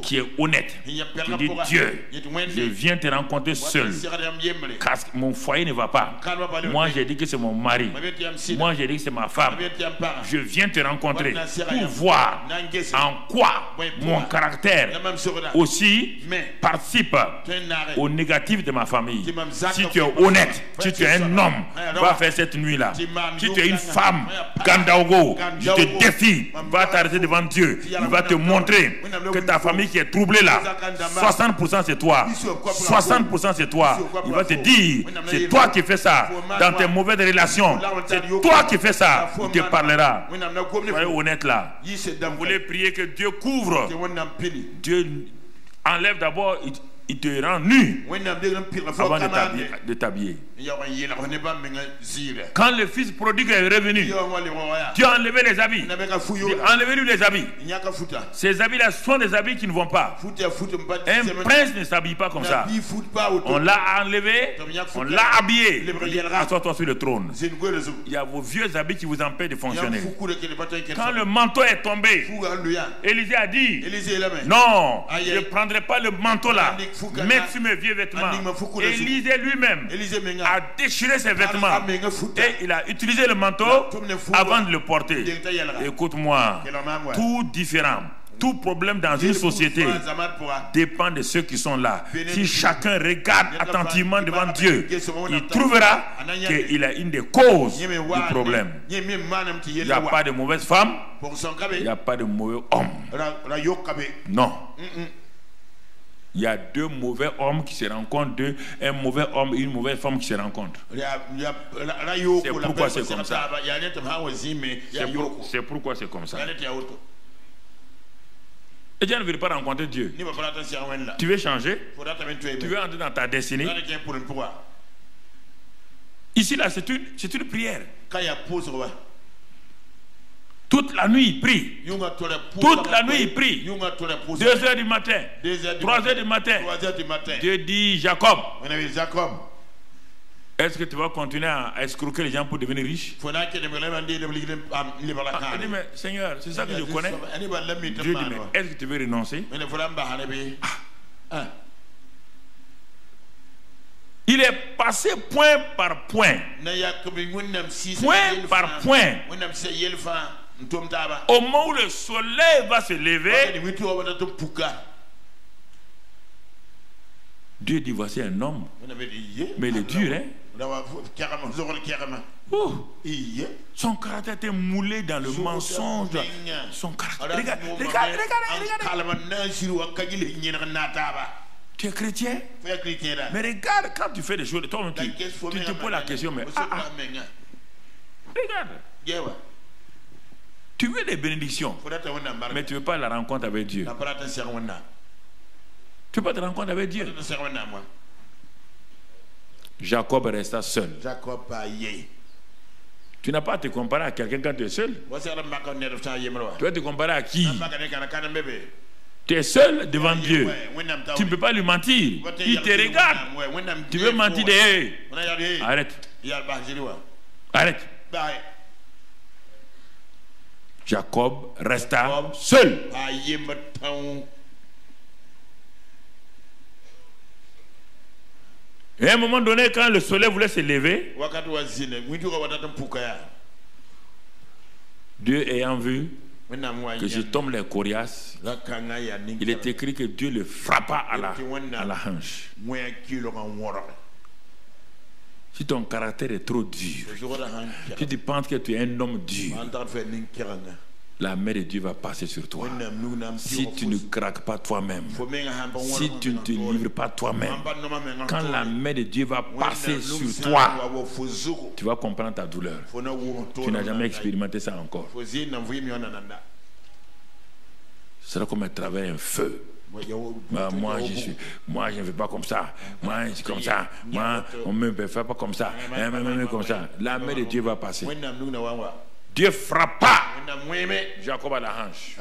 Speaker 1: qui est honnête, qui dit Dieu, je viens te rencontrer seul. Car mon foyer ne va pas. Moi j'ai dit que c'est mon mari. Moi j'ai dit que c'est ma femme. Je viens te rencontrer pour voir en quoi mon caractère aussi participe au négatif de ma famille. Si tu es honnête, si tu es un homme, va faire cette nuit-là. Si tu es une femme, Gandaogo, je te défie, va t'arrêter devant Dieu. Il va te montrer que ta famille qui est troublée là, 60% c'est toi. 60% c'est toi. Il va te dire, c'est toi qui fais ça. Dans tes mauvaises relations, c'est toi qui fais ça. Il te parlera. Soyez honnête là. Vous voulez prier que Dieu couvre. Dieu enlève d'abord, il te rend nu avant de t'habiller. Quand le fils prodigue est revenu, Dieu a enlevé les habits. Enlevez-lui les habits. Ces habits-là sont des habits qui ne vont pas. Un prince ne s'habille pas comme ça. On l'a enlevé, on l'a habillé. Assois-toi sur le trône. Il y a vos vieux habits qui vous empêchent de fonctionner. Quand le manteau est tombé, Élisée a dit non, je ne prendrai pas le manteau là. Mets sur mes vieux vêtements. Élisée lui-même a déchiré ses vêtements et il a utilisé le manteau avant de le porter. Écoute-moi, tout différent, tout problème dans une société dépend de ceux qui sont là. Si chacun regarde attentivement devant Dieu, il trouvera qu'il a une des causes du problème. Il n'y a pas de mauvaise femme, il n'y a pas de mauvais homme. Non. Il y a 2 mauvais hommes qui se rencontrent, un mauvais homme et une mauvaise femme qui se rencontrent. C'est pourquoi c'est comme ça. C'est pourquoi c'est comme ça. Et Dieu ne veut pas rencontrer Dieu. Tu veux changer? Tu veux entrer dans ta destinée? Ici, là, c'est une prière. Toute la nuit, il prie. Toute la nuit, il prie. 2 h du matin. 3 h du matin. Dieu dit, Jacob, est-ce que tu vas continuer à escroquer les gens pour devenir riche? Il dit, mais Seigneur, c'est ça que je connais. Dieu dit, mais est-ce que tu veux renoncer? Il est passé point par point. Point par point. Au moment où le soleil va se lever, Dieu dit, voici un homme. Mais il est dur, hein? Oh. Son caractère était moulé dans le mensonge. Son caractère. Regarde. Tu es chrétien? Mais regarde, quand tu fais des choses, toi, tu te poses la question, mais regarde. Tu veux des bénédictions, mais tu ne veux pas la rencontre avec Dieu. Tu ne veux pas te rencontrer avec Dieu. Jacob resta seul. Tu n'as pas à te comparer à quelqu'un quand tu es seul. Tu vas te comparer à qui? Tu es seul devant Dieu. Tu ne peux pas lui mentir. Il te regarde. Tu veux mentir de arrête. Arrête. Jacob resta seul. Et à un moment donné, quand le soleil voulait se lever, Dieu ayant vu que je tombe les coriaces, il est écrit que Dieu le frappa à la hanche. Si ton caractère est trop dur, si tu penses que tu es un homme dur, la main de Dieu va passer sur toi. Si tu ne craques pas toi-même, si tu ne te livres pas toi-même, quand la main de Dieu va passer sur toi, tu vas comprendre ta douleur. Tu n'as jamais expérimenté ça encore. Ce sera comme un travers un feu. Moi je ne fais pas comme ça. Moi je suis comme ça. Moi on ne me fait pas comme ça. Comme ça. La main de Dieu va passer. Dieu frappa Jacob à la hanche.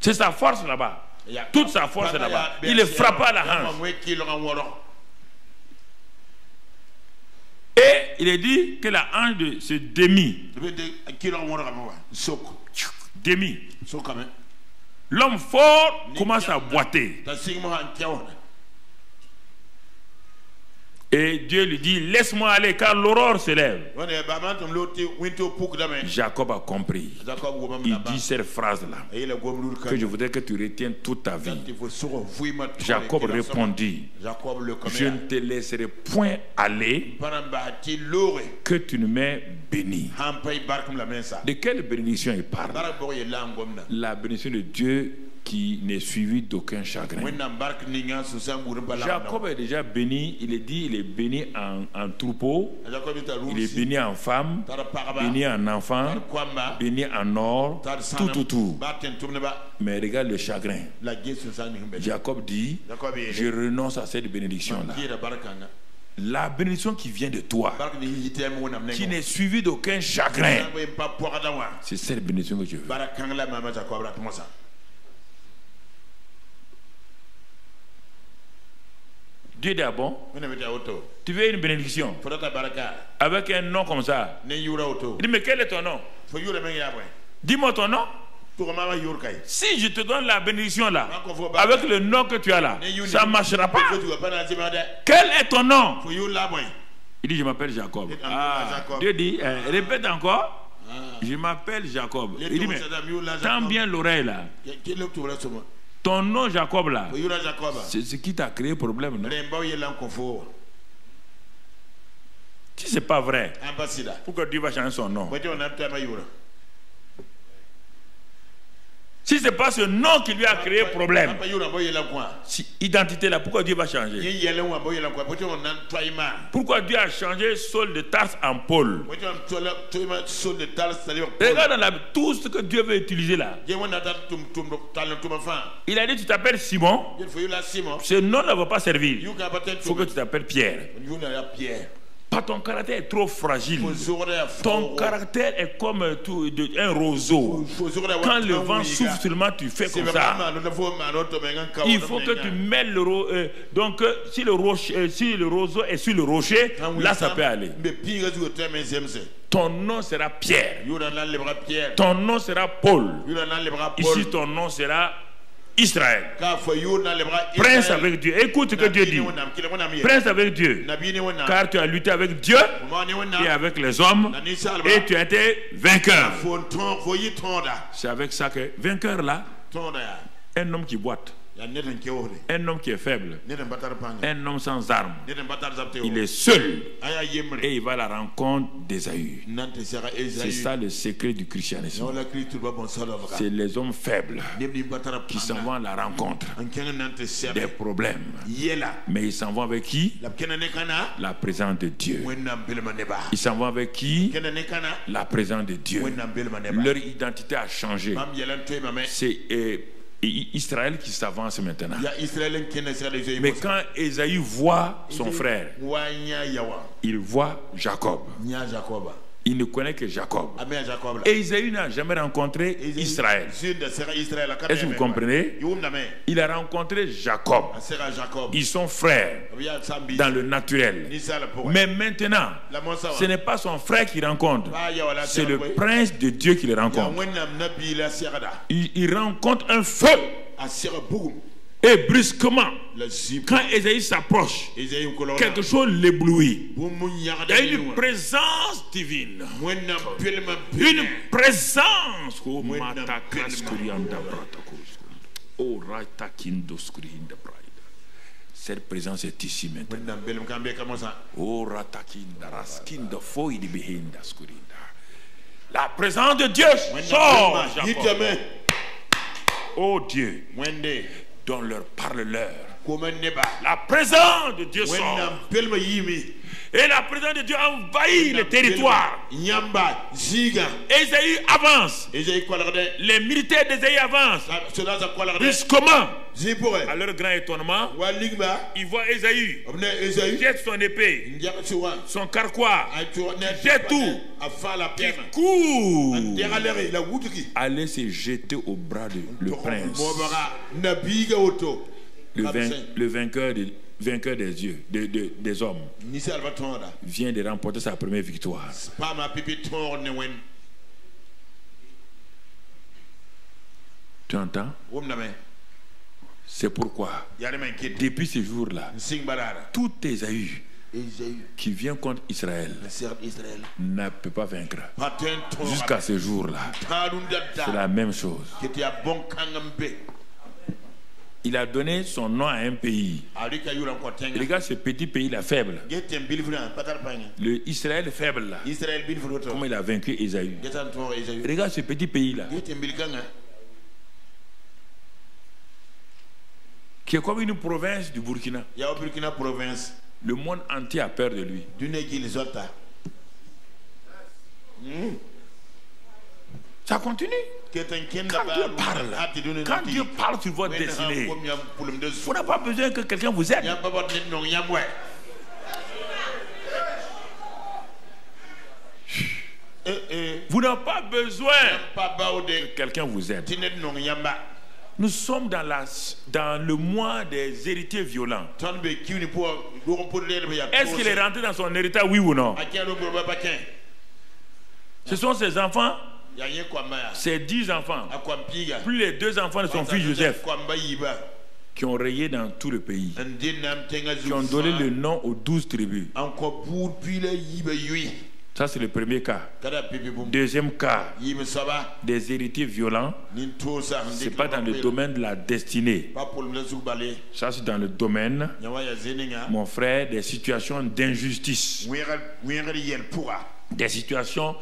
Speaker 1: C'est sa force là-bas. Toute sa force est là-bas. Il le frappa à la hanche. Et il est dit que la hanche de ce demi. L'homme fort commence à boiter. Et Dieu lui dit, laisse-moi aller car l'aurore se lève. Jacob a compris. Il dit cette phrase-là, que je voudrais que tu retiennes toute ta vie. Jacob répondit, je ne te laisserai point aller que tu ne m'aies béni. De quelle bénédiction il parle? La bénédiction de Dieu qui n'est suivi d'aucun chagrin. Jacob est déjà béni, il est dit, il est béni en troupeau, il est béni en femme, béni en enfant, béni en or, tout. Mais regarde le chagrin. Jacob dit, je renonce à cette bénédiction-là. La bénédiction qui vient de toi, qui n'est suivie d'aucun chagrin, c'est cette bénédiction que je veux. Dieu dit, ah bon? Tu veux une bénédiction avec un nom comme ça? Il dit, mais quel est ton nom? Dis-moi ton nom. Si je te donne la bénédiction là, avec le nom que tu as là, ça ne marchera pas. Quel est ton nom? Il dit, je m'appelle Jacob. Dieu dit, répète encore. Je m'appelle Jacob. Il dit, mais tends bien l'oreille là. Ton nom Jacob là, c'est ce qui t'a créé problème, non? Si c'est pas vrai, pourquoi Dieu va changer son nom? Si c'est pas ce nom qui lui a créé problème, si identité là, pourquoi Dieu va changer? Pourquoi Dieu a changé Saul de Tarse en Paul? Regarde dans tout ce que Dieu veut utiliser là. Il a dit, tu t'appelles Simon. Ce nom ne va pas servir. Il faut que tu t'appelles Pierre. Pas ton caractère est trop fragile. Ton caractère est comme un roseau. Quand le vent souffle seulement, tu fais comme ça. Il faut que tu mets le roseau. Donc, si le roseau est sur le rocher, là, ça peut aller. Ton nom sera Pierre. Ton nom sera Paul. Ici, ton nom sera Israël. Prince avec Dieu. Écoute ce que Dieu dit. Prince avec Dieu. Car tu as lutté avec Dieu et avec les hommes et tu as été vainqueur. C'est avec ça que vainqueur là, un homme qui boite. Un homme qui est faible, un homme sans armes, il est seul et il va à la rencontre d'Ésaü. C'est ça le secret du christianisme. C'est les hommes faibles qui s'en vont à la rencontre des problèmes. Mais ils s'en vont avec qui? La présence de Dieu. Ils s'en vont avec qui? La présence de Dieu. Leur identité a changé. C'est Israël qui s'avance maintenant. Mais quand Ésaü voit son frère, il voit Jacob. Il ne connaît que Jacob. Et Ésaü n'a jamais rencontré Israël. Est-ce que vous comprenez? Il a rencontré Jacob. Ils sont frères dans le naturel. Mais maintenant, ce n'est pas son frère qui rencontre. C'est le prince de Dieu qui le rencontre. Il rencontre un feu. Et brusquement, quand Ésaü s'approche, quelque chose l'éblouit. Il y a une présence divine. Une présence. Cette présence est ici maintenant. La présence de Dieu sort. Oh Dieu, dont leur parle-leur. La présence de Dieu sort. Et la présence de Dieu envahit le territoire. Ésaü avance. Les militaires d'Ésaü avancent. Brusquement, à leur grand étonnement, ils voient Ésaü jette son épée, son carquois, jette tout, il court, aller se jeter au bras de le prince, le vainqueur des dieux, des hommes, vient de remporter sa première victoire. Tu entends? C'est pourquoi, depuis ce jour-là, tout Ésaü qui vient contre Israël ne peut pas vaincre. Jusqu'à ce jour-là, c'est la même chose. Il a donné son nom à un pays. Regarde ce petit pays-là faible. Le Israël faible là. Comment il a vaincu Ésaü. Regarde ce petit pays-là. Qui est comme une province du Burkina. Le monde entier a peur de lui. Ça continue. Quand Dieu parle sur votre destinée, vous n'avez pas besoin que quelqu'un vous aide. Vous n'avez pas besoin que quelqu'un vous aide. Nous sommes dans le mois des héritiers violents. Est-ce qu'il est rentré dans son héritage, oui ou non? Ce sont ses enfants, ses 10 enfants, plus les 2 enfants de son fils Joseph, qui ont rayé dans tout le pays, qui ont donné le nom aux 12 tribus. Ça, c'est le premier cas. Deuxième cas, des héritiers violents. Ce n'est pas dans le domaine de la destinée. Ça, c'est dans le domaine, mon frère, des situations d'injustice. Des situations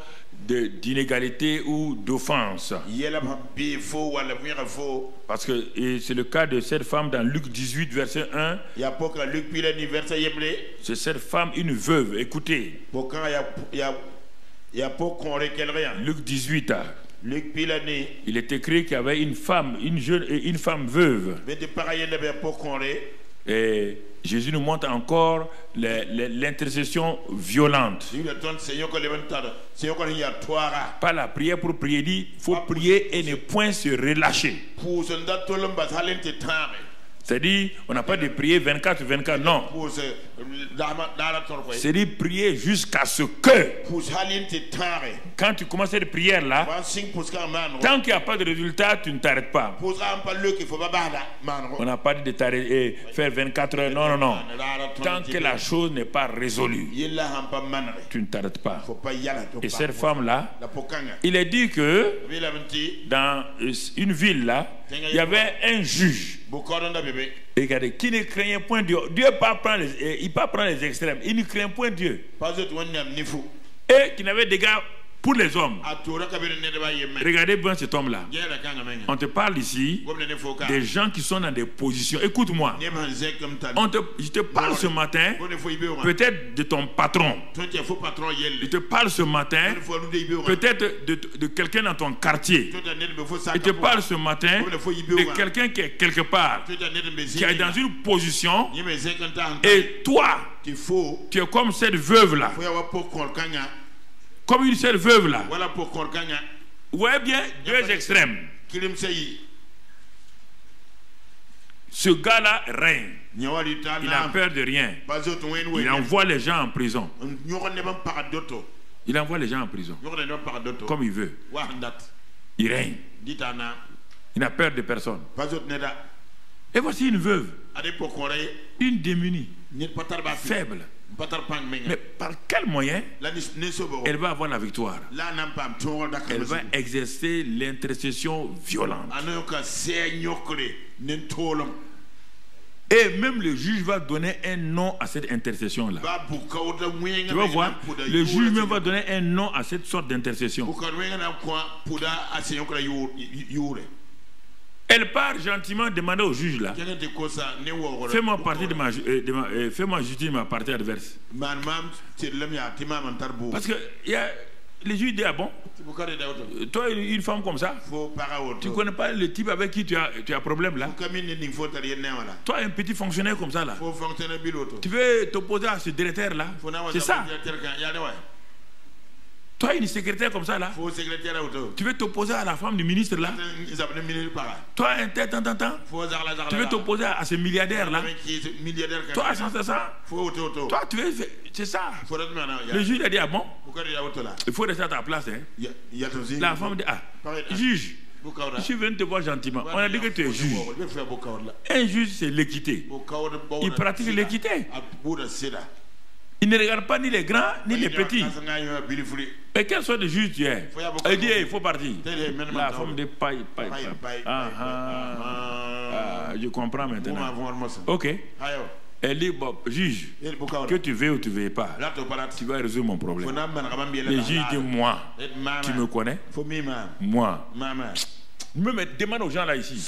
Speaker 1: d'inégalité ou d'offense. Parce que c'est le cas de cette femme dans Luc 18, verset 1. C'est cette femme, une veuve. Écoutez. Luc 18. Il est écrit qu'il y avait une femme, une femme veuve. Et Jésus nous montre encore l'intercession violente. Pas la prière pour prier, dit il faut prier et ne point se relâcher. C'est-à-dire, on n'a pas de prier 24/24, non. C'est-à-dire prier jusqu'à ce que, quand tu commences cette prière-là, tant qu'il n'y a pas de résultat, tu ne t'arrêtes pas. On n'a pas dit de t'arrêter, faire 24 heures, non, non, non. Tant que la chose n'est pas résolue, tu ne t'arrêtes pas. Et cette femme-là, il est dit que dans une ville là, il y avait un juge. Regardez, qui ne craignait point Dieu. Dieu il ne pas prendre les extrêmes. Il ne craint point Dieu. Et qui n'avait d'égard pour les hommes. Regardez bien cet homme-là. On te parle ici des gens qui sont dans des positions. Écoute-moi. Je te parle ce matin peut-être de ton patron. Je te parle ce matin peut-être de quelqu'un dans ton quartier. Je te parle ce matin de quelqu'un qui est quelque part, qui est dans une position. Et toi, tu es comme cette veuve-là. Comme une seule veuve là. Vous voyez bien deux extrêmes. Ce gars-là règne. Il n'a peur de rien. Il envoie les gens en prison. Il envoie les gens en prison. Comme il veut. Il règne. Il n'a peur de personne. Et voici une veuve. Une démunie. Faible. Mais par quel moyen elle va avoir la victoire? Elle va exercer l'intercession violente. Et même le juge va donner un nom à cette intercession-là. Tu vas voir, le juge même va donner un nom à cette sorte d'intercession. Elle part gentiment demander au juge là, fais-moi partie fais-moi justice de ma partie adverse. Parce que le juge dit, ah bon, toi une femme comme ça, tu ne connais pas le type avec qui tu as problème là. Toi un petit fonctionnaire comme ça là, tu veux t'opposer à ce directeur là, c'est ça. Toi, une secrétaire comme ça là, tu veux t'opposer à la femme du ministre là. Toi, un tête, tu veux t'opposer à ce milliardaire là. Toi, ça. Toi, tu veux. C'est ça. Le juge a dit, ah bon, il faut rester à ta place. Hein. La femme dit, ah, juge, je suis venu te voir gentiment. On a dit que tu es juge. Un juge, c'est l'équité. Il pratique l'équité. Il ne regarde pas ni les grands ni les petits. Mais quel soit de juge tu es? Elle dit, il faut partir. La femme de paille. Je comprends maintenant. Ok. Elle dit, bon, juge, que tu veux ou tu ne veux pas, tu vas résoudre mon problème. Le juge dit, moi, tu me connais? Moi. Je me demande aux gens là ici.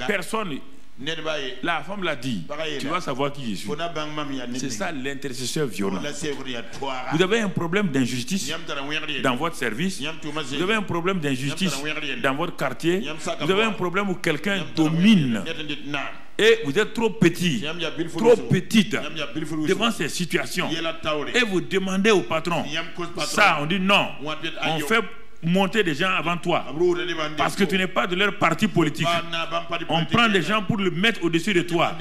Speaker 1: Personne. La femme l'a dit, tu vas savoir qui je suis. C'est ça l'intercesseur violent. Vous avez un problème d'injustice dans votre service, vous avez un problème d'injustice dans votre quartier, vous avez un problème où quelqu'un domine et vous êtes trop petit, trop petite devant ces situations et vous demandez au patron ça, on dit non, on fait monter des gens avant toi parce que tu n'es pas de leur parti politique. On prend des gens pour le mettre au-dessus de toi.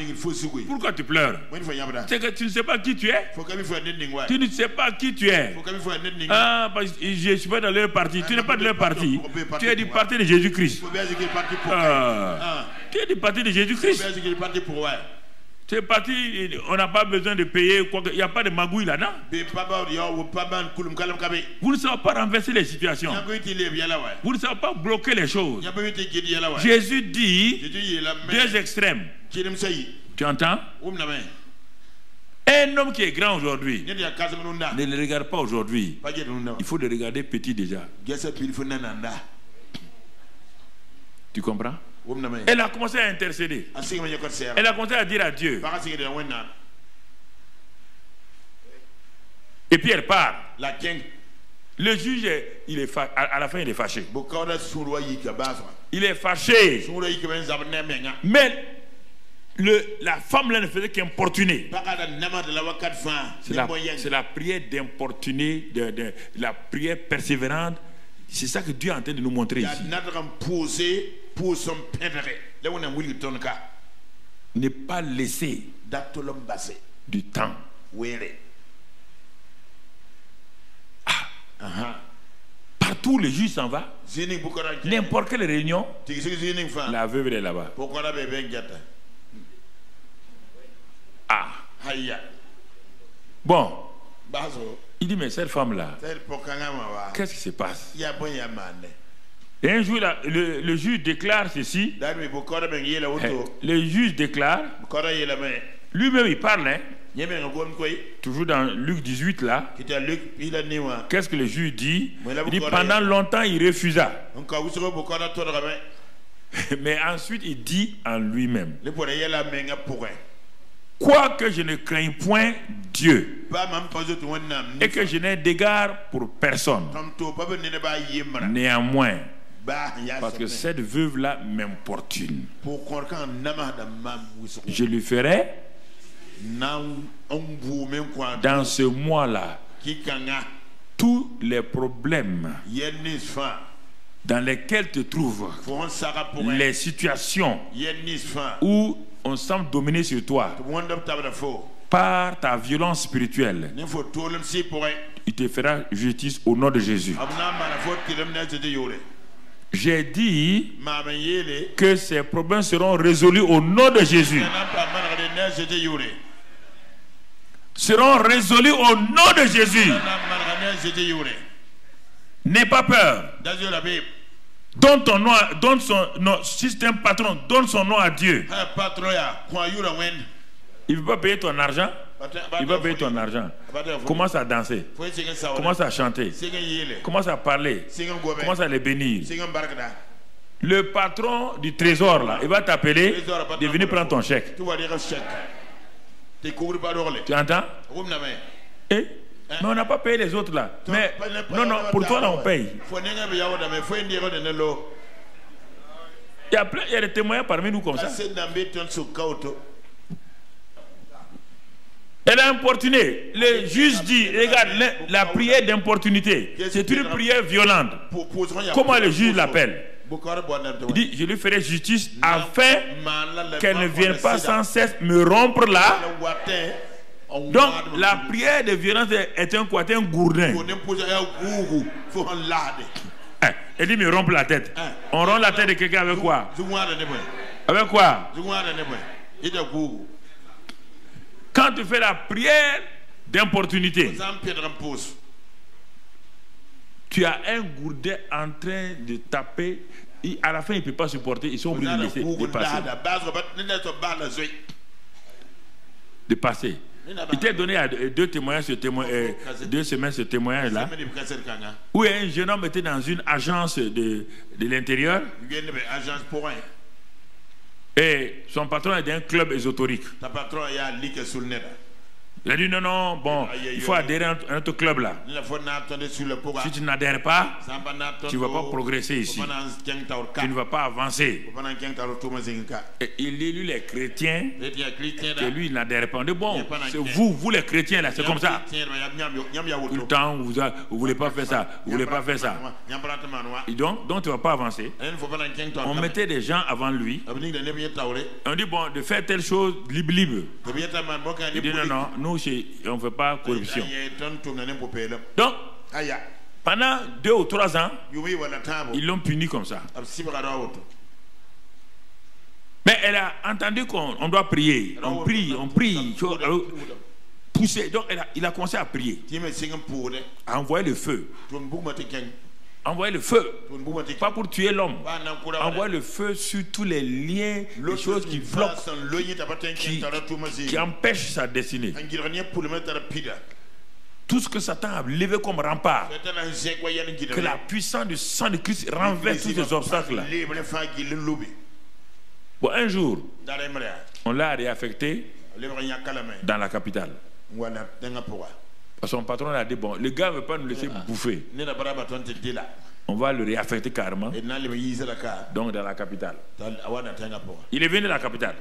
Speaker 1: Pourquoi tu pleures? C'est que tu ne sais pas qui tu es. Tu ne sais pas qui tu es. Ah, parce que je ne suis pas dans leur parti. Tu n'es pas de leur parti. Tu es du parti de Jésus-Christ. Tu es du parti de Jésus-Christ. C'est parti, on n'a pas besoin de payer, il n'y a pas de magouille là-dedans. Vous ne savez pas renverser les situations. Vous ne savez pas bloquer les choses. Jésus dit deux extrêmes. Tu entends? Un homme qui est grand aujourd'hui, ne le regarde pas aujourd'hui. Il faut le regarder petit déjà. Tu comprends? Elle a commencé à intercéder. Elle a commencé à dire à Dieu. Et puis elle part. Le juge, à la fin, il est fâché. Il est fâché. Mais la femme là ne faisait qu'importuner. C'est la prière d'importuner, la prière persévérante. C'est ça que Dieu est en train de nous montrer ici. Ne pas laisser du temps. Partout le juge s'en va. N'importe quelle réunion, la veuve est là-bas. Bon. Il dit, mais cette femme-là, qu'est-ce qui se passe? Et un jour, le juge déclare ceci. Le juge déclare, lui-même il parle, hein, toujours dans Luc 18 là. Qu'est-ce que le juge dit? Il dit pendant longtemps il refusa. Mais ensuite il dit en lui-même, quoique je ne craigne point Dieu et que je n'ai d'égard pour personne, néanmoins, parce que cette veuve-là m'importune, je lui ferai dans ce mois-là tous les problèmes dans lesquels te trouvent, les situations où on semble dominer sur toi par ta violence spirituelle, il te fera justice au nom de Jésus. J'ai dit que ces problèmes seront résolus au nom de Jésus. Seront résolus au nom de Jésus. N'aie pas peur. Donne ton nom, donne son nom. Si c'est un patron, donne son nom à Dieu. Il ne veut pas payer ton argent. Il va payer ton argent. Commence à danser. Commence à chanter. Commence à parler. Commence à les bénir. Le patron du trésor là, il va t'appeler de venir prendre ton chèque. Tu entends? Eh? Mais on n'a pas payé les autres là. Mais non, non, pour toi là on paye. Il y a des témoignages parmi nous comme ça. Elle a importuné. Le juge dit, regarde, la prière d'importunité, c'est une prière violente. Comment le juge l'appelle? Il dit, je lui ferai justice afin qu'elle ne vienne pas sans cesse me rompre là. Donc, la prière de violence est un quoi? Un gourdin. Elle dit, me rompre la tête. On rompt la tête de quelqu'un avec quoi? Avec quoi? Quand tu fais la prière d'importunité, tu as un gourdin en train de taper. À la fin, il ne peut pas supporter. Ils sont obligés de laisser dépasser. Il t'est donné à deux témoignages, 2 semaines ce témoignage-là, où un jeune homme était dans une agence de l'intérieur. Et son patron est d'un club ésotérique. Il a dit non, non, bon, il faut adhérer à notre club là. Si tu n'adhères pas, tu ne vas pas progresser ici. Tu ne vas pas avancer. Et il lit les chrétiens que lui il n'adhère pas. On dit bon, c'est vous les chrétiens là, c'est comme ça. Tout le temps, vous ne voulez pas faire ça, vous ne voulez pas faire ça. Et donc tu ne vas pas avancer. On mettait des gens avant lui. On dit bon, de faire telle chose, libre. Il dit non, non, nous on ne fait pas corruption. Donc, pendant 2 ou 3 ans, ils l'ont puni comme ça. Mais elle a entendu qu'on doit prier. On prie. Pousser. Donc, il a commencé à prier. À envoyer le feu. Envoyer le feu. Pas pour tuer l'homme. Envoyer le feu sur tous les liens, les choses qui bloquent, qui empêchent sa destinée. Tout ce que Satan a levé comme rempart, que la puissance du sang de Christ renverse tous ces obstacles-là. Bon, un jour, on l'a réaffecté dans la capitale. Son patron a dit, bon, le gars ne veut pas nous laisser bouffer. On va le réaffecter carrément. Donc dans la capitale. Il est venu de la capitale.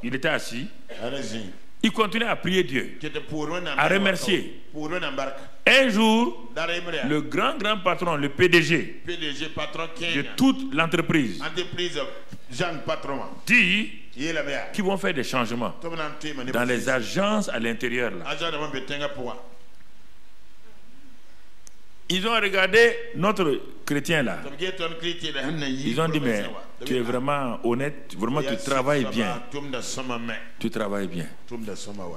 Speaker 1: Il était assis. Il continuait à prier Dieu, à remercier. Un jour, le grand patron, le PDG de toute l'entreprise, dit qu'ils vont faire des changements dans les agences à l'intérieur. Ils ont regardé notre chrétien là. Ils ont dit, mais tu es vraiment honnête, vraiment tu travailles bien. Tu travailles bien.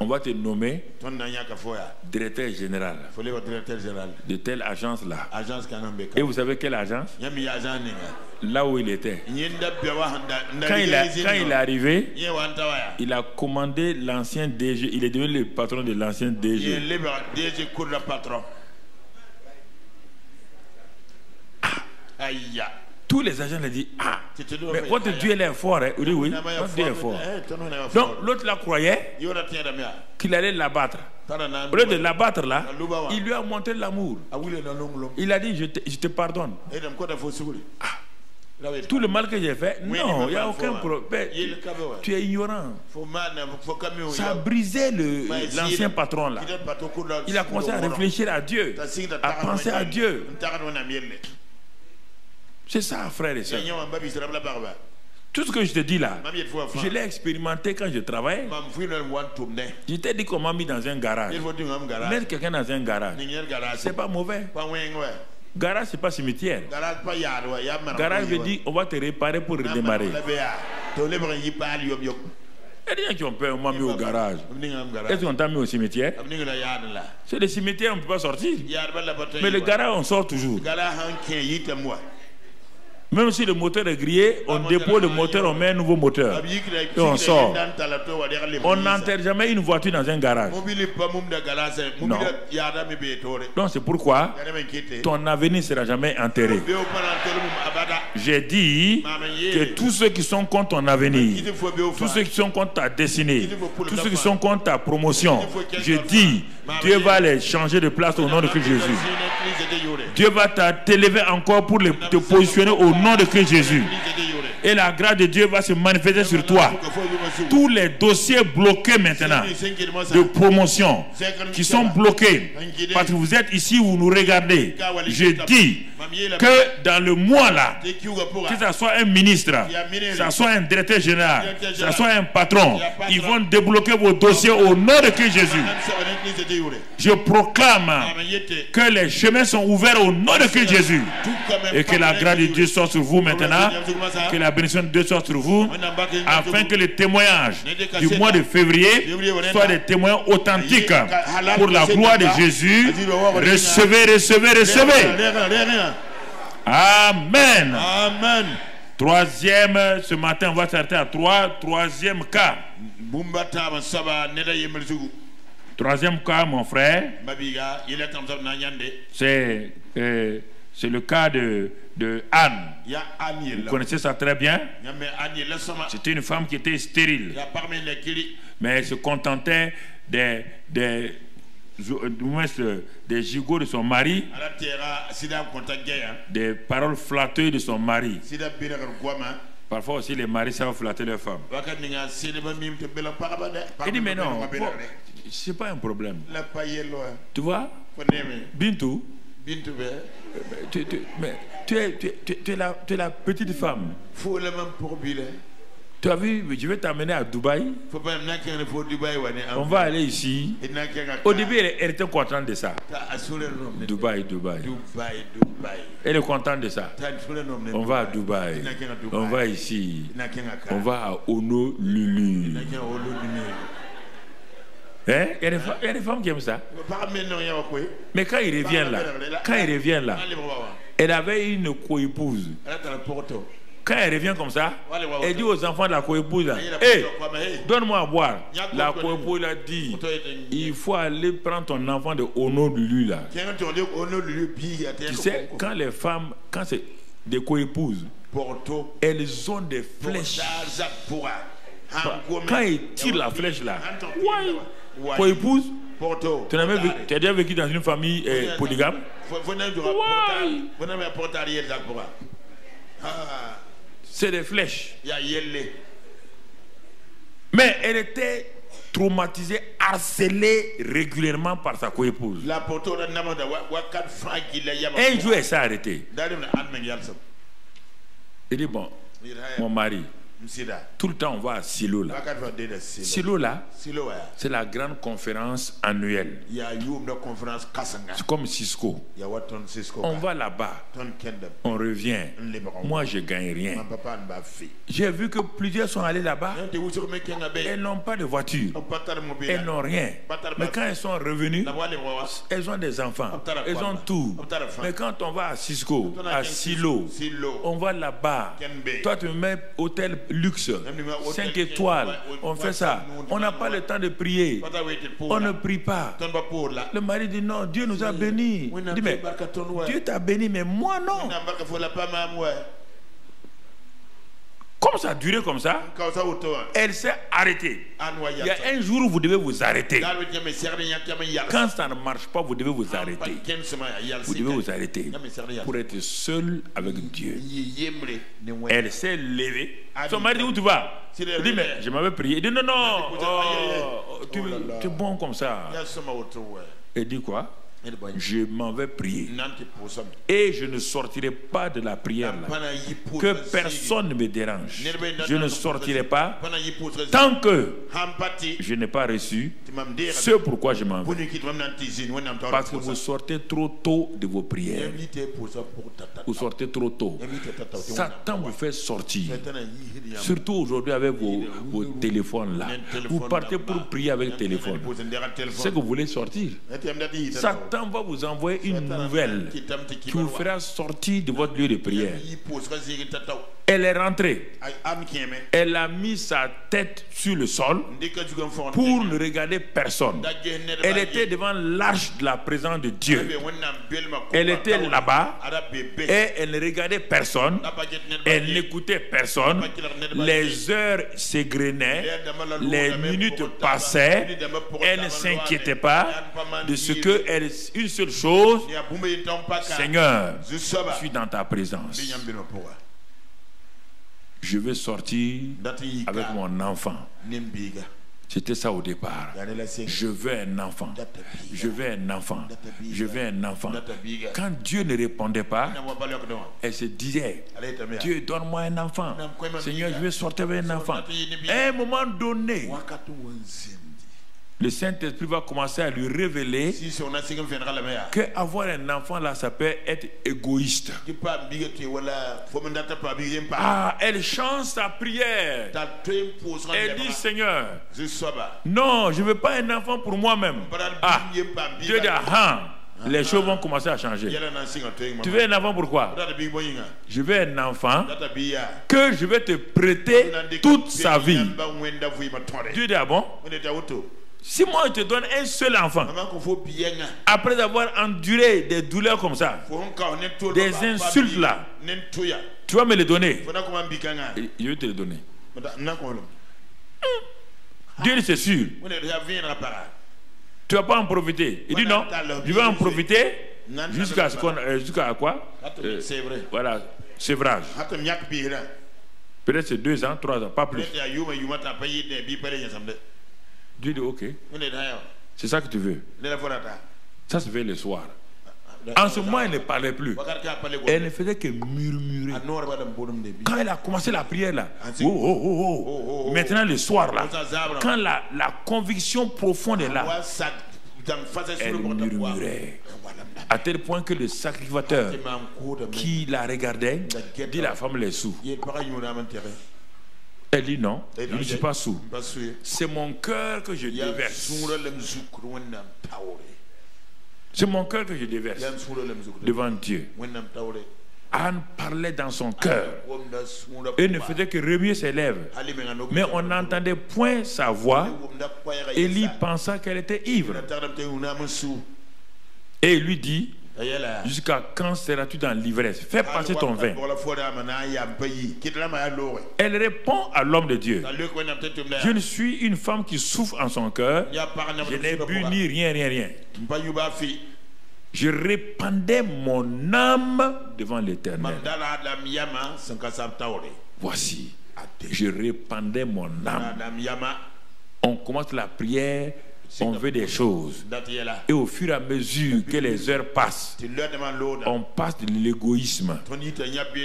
Speaker 1: On va te nommer directeur général de telle agence là. Et vous savez quelle agence? Là où il était. Quand il est arrivé, il a commandé l'ancien DG. Il est devenu le patron de l'ancien DG. Aïe. Tous les agents lui disent, ah, mais votre Dieu est fort. Hein? Oui, oui, votre Dieu est fort. Donc l'autre là croyait qu'il allait l'abattre. Au lieu de l'abattre là, il lui a montré l'amour. Il a dit, je te pardonne. Ah. Tout le mal que j'ai fait, non, il n'y a aucun problème. Tu es ignorant. Ça a brisé l'ancien patron là. Il a commencé à réfléchir à Dieu, à penser à Dieu. C'est ça, frère et soeur. Tout ce que je te dis là, je l'ai expérimenté quand je travaillais. Je t'ai dit qu'on m'a mis dans un garage. Mettre quelqu'un dans un garage, c'est pas mauvais. Garage, c'est pas cimetière. Garage veut dire on va te réparer pour redémarrer. Il y a des gens qui ont peur, on m'a mis au garage. Est-ce qu'on t'a mis au cimetière? C'est le cimetière, on ne peut pas sortir. Mais le garage, on sort toujours. Même si le moteur est grillé, on dépose le moteur, on met un nouveau moteur. Et on sort. On n'enterre jamais une voiture dans un garage. Non. Donc c'est pourquoi ton avenir ne sera jamais enterré. J'ai dit que tous ceux qui sont contre ton avenir, tous ceux qui sont contre ta destinée, tous ceux qui sont contre ta promotion, je dis, Dieu va les changer de place au nom de Christ Jésus. Dieu va t'élever encore pour te positionner au nom de Christ Jésus. Et la grâce de Dieu va se manifester sur toi. Tous les dossiers bloqués maintenant de promotion qui sont bloqués parce que vous êtes ici, vous nous regardez. Je dis que dans le mois là, que ce soit un ministre, que ce soit un directeur général, que ce soit un patron, ils vont débloquer vos dossiers au nom de Christ Jésus. Je proclame que les chemins sont ouverts au nom de Christ Jésus et que la grâce de Dieu soit sur vous maintenant, que la bénédiction de Dieu soit sur vous, afin que les témoignages du mois de février soient des témoignages authentiques pour la gloire de Jésus. Recevez, recevez, recevez. Amen. Amen. Troisième, ce matin on va s'arrêter à troisième cas. Troisième cas, mon frère, c'est le cas de Anne. Vous connaissez ça très bien. C'était une femme qui était stérile, mais elle se contentait des gigots de son mari, des paroles flatteuses de son mari. Parfois aussi les maris savent flatter leurs femmes. Il dit mais non, c'est pas un problème. Tu vois, Bintou, tu es la petite femme. Tu as vu, je vais t'amener à Dubaï. On va aller ici. Au début, elle était contente de ça. Dubaï. Elle est contente de ça. On va à Dubaï. On va ici. On va à Honolulu. Hein? Il y a des femmes qui aiment ça. Mais quand il revient là, elle avait une co-épouse. Quand elle revient comme ça, elle dit aux enfants de la co-épouse, hey, donne-moi à boire. La co-épouse a dit, il faut aller prendre ton enfant de Honolulu là. Tu sais, quand les femmes, quand c'est des co-épouses, elles ont des flèches. Quand ils tirent la flèche là, co-épouse, tu as déjà vécu dans une famille polygame? C'est des flèches. Mais elle était traumatisée, harcelée régulièrement par sa co-épouse. Un jour, elle s'est arrêtée. Il dit, bon, mon mari, Tout le temps, on va à Silo là. Silo là, c'est la grande conférence annuelle. C'est comme Cisco. On va là-bas, on revient. Moi, je ne gagne rien. J'ai vu que plusieurs sont allés là-bas. Elles n'ont pas de voiture. Elles n'ont rien. Mais quand elles sont revenues, elles ont des enfants. Elles ont tout. Mais quand on va à Cisco, à Silo, on va là-bas. Toi, tu me mets hôtel luxe, 5 étoiles. On fait ça. On n'a pas le temps de prier. On ne prie pas. Le mari dit non, Dieu nous a bénis. Il dit mais Dieu t'a béni, mais moi non. Comme ça a duré comme ça, elle s'est arrêtée. Il y a un jour où vous devez vous arrêter. Quand ça ne marche pas, vous devez vous arrêter. Vous devez vous arrêter pour être seul avec Dieu. Elle s'est levée. Son mari dit où tu vas? Il dit mais je m'avais prié. Il dit non, non, tu es bon comme ça. Elle dit quoi? Je m'en vais prier et je ne sortirai pas de la prière là. Que personne ne me dérange. Je ne sortirai pas tant que je n'ai pas reçu ce pourquoi je m'en vais. Parce que vous sortez trop tôt de vos prières. Vous sortez trop tôt. Satan vous fait sortir. Surtout aujourd'hui avec vos téléphones là. Vous partez pour prier avec le téléphone. C'est que vous voulez sortir. Satan va vous envoyer une nouvelle qui vous fera sortir de votre lieu de prière. Elle est rentrée. Elle a mis sa tête sur le sol pour ne regarder personne. Elle était devant l'arche de la présence de Dieu. Elle était là-bas et elle ne regardait personne. Elle n'écoutait personne. Les heures s'égrenaient. Les minutes passaient. Elle ne s'inquiétait pas de ce que elle... Une seule chose, Seigneur, je suis dans ta présence. Je veux sortir avec mon enfant. C'était ça au départ. Je veux un enfant. Je veux un enfant. Je veux un enfant. Quand Dieu ne répondait pas, elle se disait, Dieu, donne-moi un enfant. Seigneur, je veux sortir avec un enfant. À un moment donné, le Saint-Esprit va commencer à lui révéler qu'avoir un enfant là, ça peut être égoïste. Ah, elle change sa prière. Elle dit, Seigneur, non, je ne veux pas un enfant pour moi-même. Ah, Dieu dit, les choses vont commencer à changer. Tu veux un enfant pourquoi? Je veux un enfant que je vais te prêter toute sa vie. Dieu dit, ah bon? Si moi je te donne un seul enfant, après avoir enduré des douleurs comme ça, des insultes là, tu vas me les donner. Je vais te les donner. Dieu dit c'est sûr. Tu ne vas pas en profiter. Il dit non, je vais en profiter jusqu'à quoi? Voilà, sévrage. Peut-être c'est 2 ans, 3 ans, pas plus. Dieu dit ok. C'est ça que tu veux. Ça se fait le soir. En ce moment, elle ne parlait plus. Elle ne faisait que murmurer. Quand elle a commencé la prière là, maintenant le soir là, quand la conviction profonde est là, elle murmurait. À tel point que le sacrificateur qui la regardait dit la femme les sous. Elle dit non, je ne suis pas sourd. C'est mon cœur que je déverse. C'est mon cœur que je déverse devant Dieu. Anne parlait dans son cœur et ne faisait que remuer ses lèvres. Mais on n'entendait point sa voix. Élie pensa qu'elle était ivre. Et il lui dit, jusqu'à quand seras-tu dans l'ivresse? Fais passer ton vin. Elle répond à l'homme de Dieu, je ne suis une femme qui souffre en son cœur. Je n'ai bu ni rien. Je répandais mon âme devant l'Éternel. Voici, je répandais mon âme. On commence la prière on veut des choses. Et au fur et à mesure que les heures passent, on passe de l'égoïsme.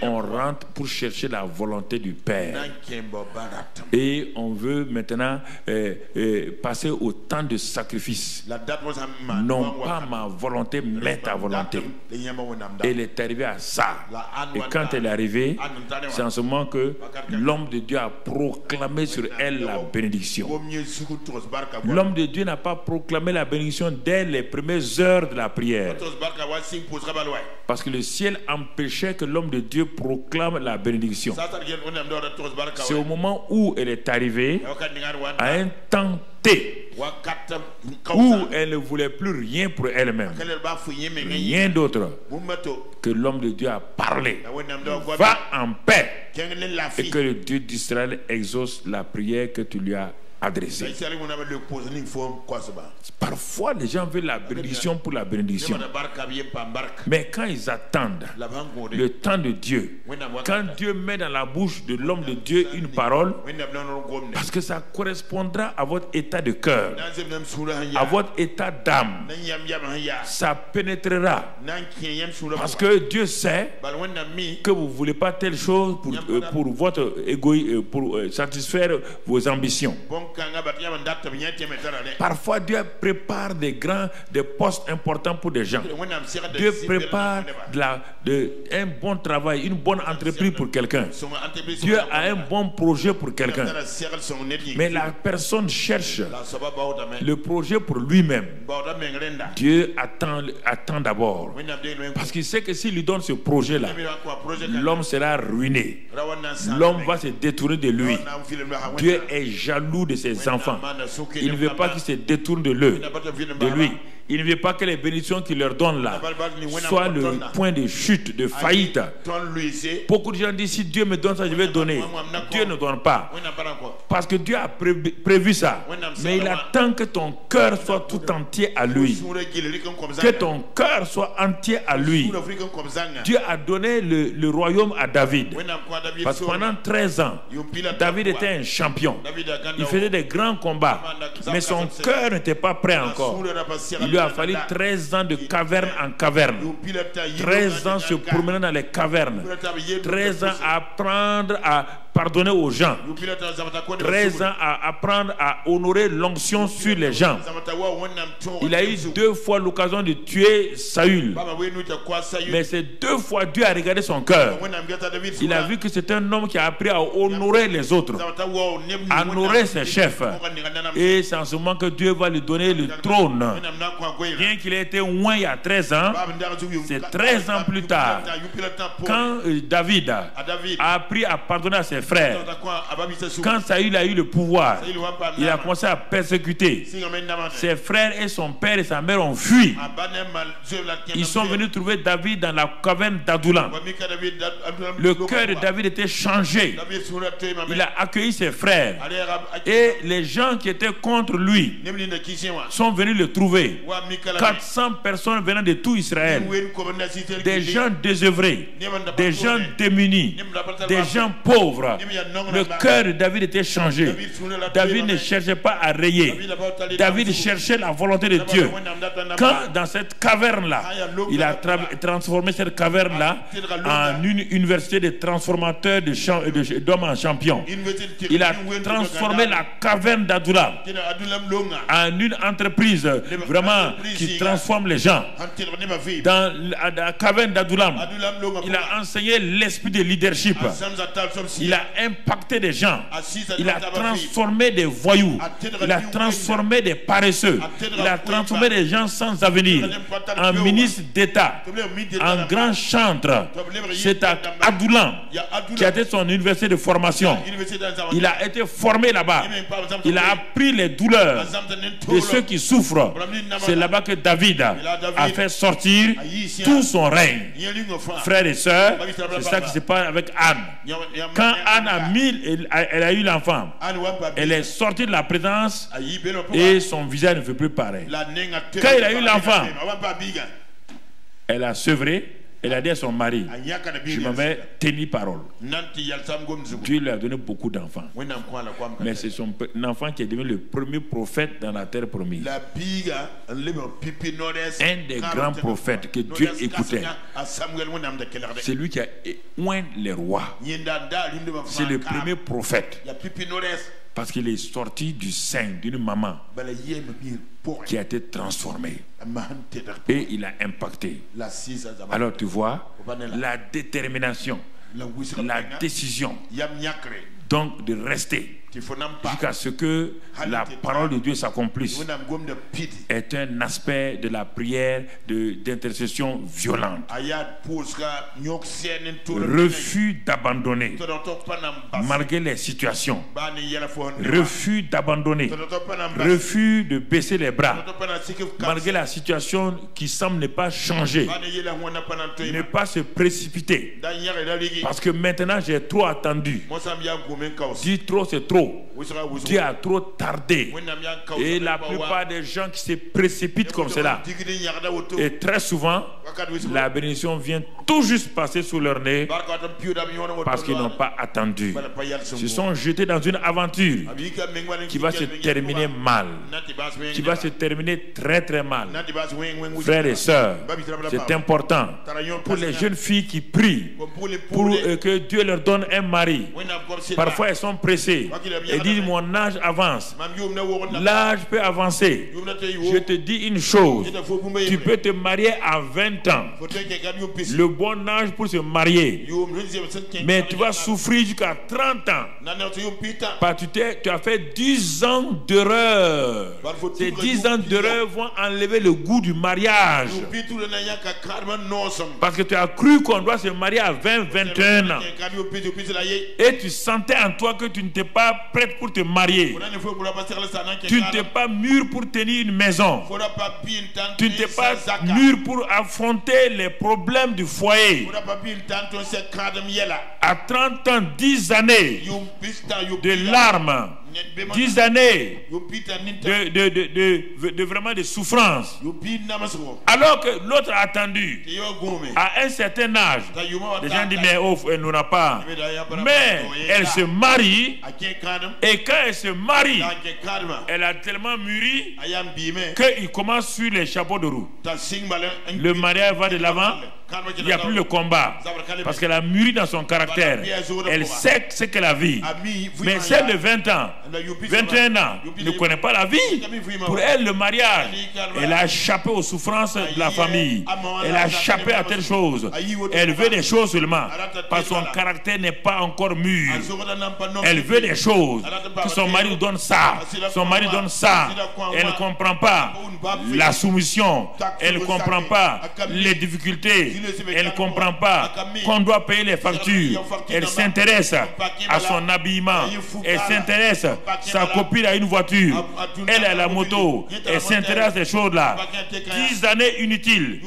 Speaker 1: On rentre pour chercher la volonté du Père. Et on veut maintenant passer au temps de sacrifice. Non pas ma volonté, mais ta volonté. Et elle est arrivée à ça. Et quand elle est arrivée, c'est en ce moment que l'homme de Dieu a proclamé sur elle la bénédiction. L'homme de Dieu n'a pas proclamé la bénédiction dès les premières heures de la prière. Parce que le ciel empêchait que l'homme de Dieu proclame la bénédiction. C'est au moment où elle est arrivée à un temps T où elle ne voulait plus rien pour elle-même, rien d'autre que l'homme de Dieu a parlé. Va en paix et que le Dieu d'Israël exauce la prière que tu lui as adressée. Parfois les gens veulent la bénédiction pour la bénédiction, mais quand ils attendent le temps de Dieu, quand Dieu met dans la bouche de l'homme de Dieu une parole, parce que ça correspondra à votre état de cœur, à votre état d'âme, ça pénétrera, parce que Dieu sait que vous ne voulez pas telle chose pour votre égoïsme, pour satisfaire vos ambitions. Parfois Dieu prépare des postes importants pour des gens. Dieu prépare un bon travail, une bonne entreprise pour quelqu'un. Dieu a un bon projet pour quelqu'un. Mais la personne cherche le projet pour lui-même. Dieu attend d'abord. Parce qu'il sait que s'il lui donne ce projet-là, l'homme sera ruiné. L'homme va se détourner de lui. Dieu est jaloux de ses enfants. Il ne veut pas qu'ils se détournent de lui. Il ne veut pas que les bénédictions qu'il leur donne là soient le point de chute, de faillite. Beaucoup de gens disent, si Dieu me donne ça, je vais donner. Dieu ne donne pas. Parce que Dieu a prévu ça. Mais il attend que ton cœur soit tout entier à lui. Que ton cœur soit entier à lui. Dieu a donné le royaume à David. Parce que pendant 13 ans, David était un champion. Il faisait des grands combats. Mais son cœur n'était pas prêt encore. Il lui a fallu 13 ans de caverne en caverne. 13 ans se promenant dans les cavernes. 13 ans à apprendre à pardonner aux gens. 13 ans à apprendre à honorer l'onction sur les gens. Il a eu 2 fois l'occasion de tuer Saül. Mais ces 2 fois, Dieu a regardé son cœur. Il a vu que c'est un homme qui a appris à honorer les autres, à honorer ses chefs. Et c'est en ce moment que Dieu va lui donner le trône. Bien qu'il ait été loin il y a 13 ans, c'est 13 ans plus tard, quand David a appris à pardonner à ses frères, quand Saül a eu le pouvoir, il a commencé à persécuter. Ses frères et son père et sa mère ont fui. Ils sont venus trouver David dans la caverne d'Adullam. Le cœur de David était changé. Il a accueilli ses frères. Et les gens qui étaient contre lui sont venus le trouver. 400 personnes venant de tout Israël. Des gens désœuvrés, des gens démunis, des gens pauvres. Le cœur de David était changé. David ne cherchait pas à rayer. David cherchait la volonté de Dieu. Quand dans cette caverne-là, il a transformé cette caverne-là en une université de transformateurs d'hommes en champions. Il a transformé la caverne d'Adullam en une entreprise vraiment qui transforme les gens. Dans la caverne d'Adullam, il a enseigné l'esprit de leadership. Il a impacté des gens. Il a transformé des voyous. Il a transformé des paresseux. Il a transformé des gens sans avenir en ministre d'État, en grand chantre. C'est à Adullam qui a été son université de formation. Il a été formé là-bas. Il a appris les douleurs de ceux qui souffrent. C'est là-bas que David a fait sortir tout son règne. Frères et sœurs, c'est ça qui se passe avec Anne. Quand Anne elle a eu l'enfant, elle est sortie de la présence et son visage ne fait plus pareil. Quand elle a eu l'enfant, elle a sevré Elle a dit à son mari, je m'avais tenu parole. Dieu lui a donné beaucoup d'enfants. Mais c'est son enfant qui est devenu le premier prophète dans la terre promise. Un des grands prophètes que Dieu écoutait. C'est lui qui a oint les rois. C'est le premier prophète. Parce qu'il est sorti du sein d'une maman qui a été transformée. Et il a impacté. Alors tu vois, la détermination, la décision, donc de rester jusqu'à ce que la parole de Dieu s'accomplisse est un aspect de la prière d'intercession violente. Refus d'abandonner malgré les situations. Refus d'abandonner. Refus de baisser les bras malgré la situation qui semble ne pas changer. Ne pas se précipiter. Parce que maintenant j'ai trop attendu. Dis trop, c'est trop. Dieu a trop tardé. Et la plupart des gens qui se précipitent comme cela, et très souvent, la bénédiction vient tout juste passer sous leur nez parce qu'ils n'ont pas attendu. Ils se sont jetés dans une aventure qui va se terminer mal, qui va se terminer très très mal. Frères et sœurs, c'est important pour les jeunes filles qui prient pour que Dieu leur donne un mari. Parfois elles sont pressées et disent mon âge avance. L'âge peut avancer. Je te dis une chose, tu peux te marier à 20 ans, le bon âge pour se marier, mais tu vas souffrir jusqu'à 30 ans parce que tu as fait 10 ans d'erreur. Ces 10 ans d'erreur vont enlever le goût du mariage parce que tu as cru qu'on doit se marier à 20-21 ans et tu sentais en toi que tu n'étais pas prête pour te marier. Tu n'étais pas mûr pour tenir une maison. Tu n'étais pas mûr pour affronter les problèmes du foyer. À 30 ans, 10 années de larmes, 10 années de vraiment de souffrance. Alors que l'autre a attendu à un certain âge. Les gens disent mais oh, elle n'aura pas. Mais elle se marie et quand elle se marie, elle a tellement mûri qu'il commence sur les chapeaux de roue. Le mariage va de l'avant. Il n'y a plus le combat parce qu'elle a mûri dans son caractère. Elle sait ce qu'elle a vu. Mais celle de 20 ans, 21 ans, ne connaît pas la vie. Pour elle, le mariage, elle a échappé aux souffrances de la famille. Elle a échappé à telle chose. Elle veut des choses seulement parce que son caractère n'est pas encore mûr. Elle veut des choses. Que son mari donne ça. Son mari donne ça. Elle ne comprend pas la soumission. Elle ne comprend pas les difficultés. Elle ne comprend pas qu'on doit payer les factures. Elle s'intéresse à son habillement. Elle s'intéresse à sa copine à une voiture. Elle a la moto. Elle s'intéresse à ces choses-là. 10 années inutiles.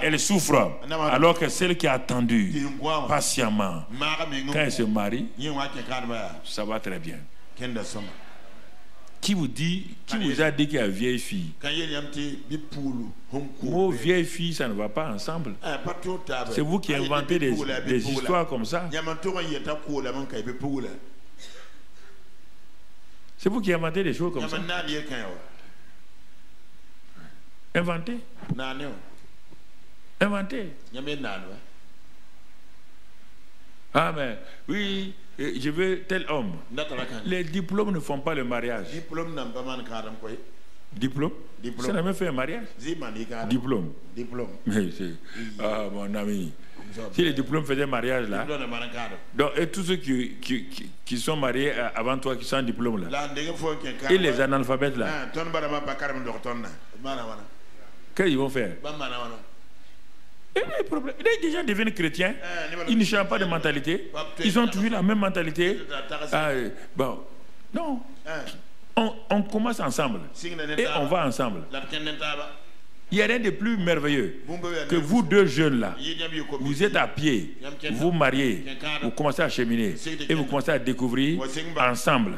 Speaker 1: Elle souffre. Alors que celle qui a attendu patiemment, quand elle se marie, ça va très bien. Qui vous a dit qu'il y a vieille fille? Vos vieilles filles, ça ne va pas ensemble. C'est vous qui inventez des histoires comme ça. C'est vous qui inventez des choses comme ça. Inventez. Inventez. Ah mais oui, je veux tel homme. Les diplômes ne font pas le mariage. Diplôme? Ça n'a même fait un mariage. Diplôme. Mais ah mon ami. Si les diplômes faisaient mariage là, donc, et tous ceux qui sont mariés avant toi qui sont en diplôme là, et les analphabètes là, qu'est-ce qu'ils vont faire? Les gens deviennent chrétiens, ils ne changent pas de mentalité, ils ont toujours la même mentalité. Bon, non, on commence ensemble et on va ensemble. Il n'y a rien de plus merveilleux que vous deux jeunes là, vous êtes à pied, vous mariez, vous commencez à cheminer et vous commencez à découvrir ensemble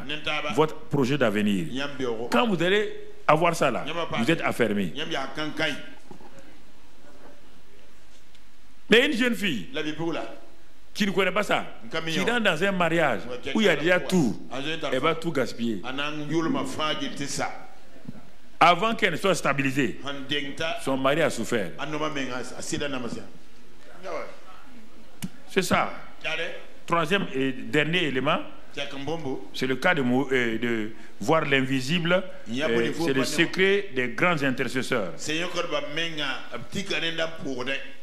Speaker 1: votre projet d'avenir. Quand vous allez avoir ça là, vous êtes affermis. Mais une jeune fille qui ne connaît pas ça, qui rentre dans un mariage où il y a déjà tout, elle va tout gaspiller. Avant qu'elle ne soit stabilisée, son mari a souffert. C'est ça. Troisième et dernier élément, c'est le cas de voir l'invisible. C'est le secret des grands intercesseurs.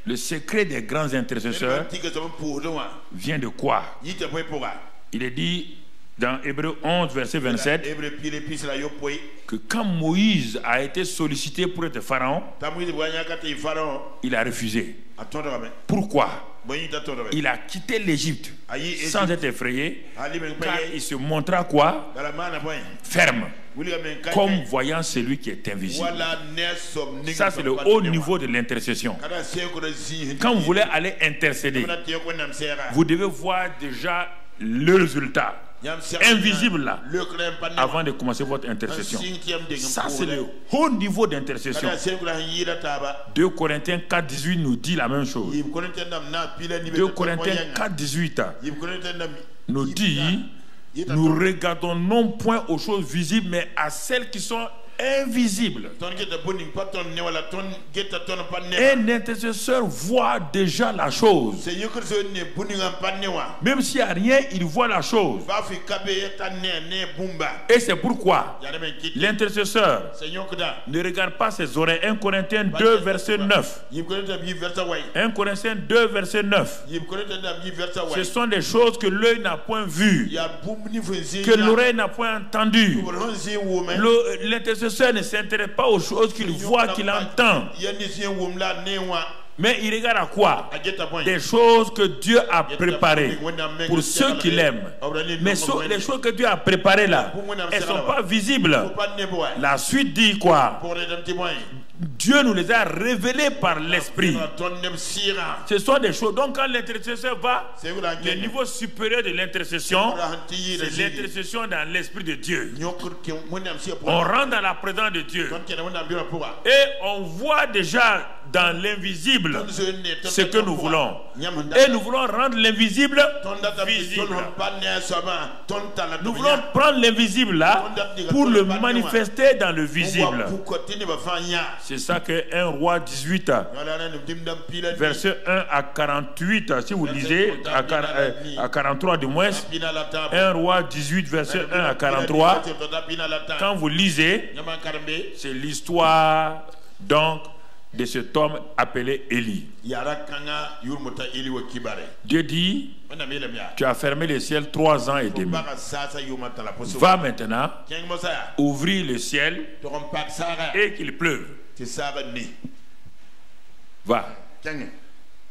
Speaker 1: Le secret des grands intercesseurs vient de quoi? Il est dit dans Hébreux 11, verset 27, que quand Moïse a été sollicité pour être pharaon, il a refusé. Pourquoi? Il a quitté l'Égypte sans être effrayé, car il se montra quoi? Ferme, comme voyant celui qui est invisible. Ça, c'est le haut niveau de l'intercession. Quand vous voulez aller intercéder, vous devez voir déjà le résultat invisible là, avant de commencer votre intercession. Ça, c'est le haut niveau d'intercession. 2 Corinthiens 4, 18 nous dit la même chose. 2 Corinthiens 4, 18 nous dit: nous regardons non point aux choses visibles, mais à celles qui sont invisible. Un intercesseur voit déjà la chose. Même s'il n'y a rien, il voit la chose. Et c'est pourquoi l'intercesseur ne regarde pas ses oreilles. 1 Corinthiens 2, verset 9. 1 Corinthiens 2, verset 9. Ce sont des choses que l'œil n'a point vues, que l'oreille n'a point entendues. L'intercesseur ne s'intéresse pas aux choses qu'il voit, qu'il entend. Mais il regarde à quoi? Des choses que Dieu a préparées pour ceux qui l'aiment. Mais les choses que Dieu a préparées là, elles ne sont pas visibles. La suite dit quoi? Dieu nous les a révélées par l'Esprit. Ce sont des choses. Donc quand l'intercesseur va, le niveau supérieur de l'intercession, c'est l'intercession dans l'Esprit de Dieu. On rentre dans la présence de Dieu. Et on voit déjà dans l'invisible ce que nous voulons. Et nous voulons rendre l'invisible visible. Nous voulons prendre l'invisible là pour le manifester dans le visible. C'est ça que 1 Roi 18, verset 1 à 48, si vous lisez, à 43 du moins, 1 Roi 18, verset 1 à 43, quand vous lisez, c'est l'histoire donc de cet homme appelé Élie. Dieu dit: tu as fermé le ciel 3 ans et demi. Va maintenant ouvrir le ciel et qu'il pleuve. Va.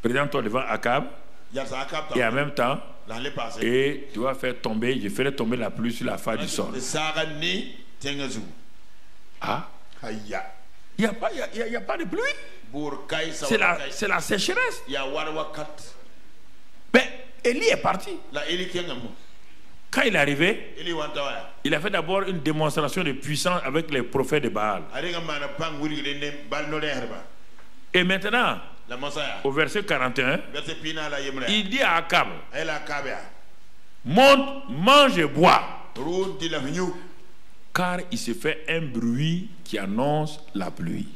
Speaker 1: Présente-toi devant Akab. Et en même temps, et tu vas faire tomber, je ferai tomber la pluie sur la face du sol. Ah, il n'y a pas de pluie. C'est la sécheresse. Mais Élie est parti. Quand il est arrivé, il a fait d'abord une démonstration de puissance avec les prophètes de Baal. Et maintenant, au verset 41, il dit à Akab: monte, mange et bois. Car il se fait un bruit qui annonce la pluie.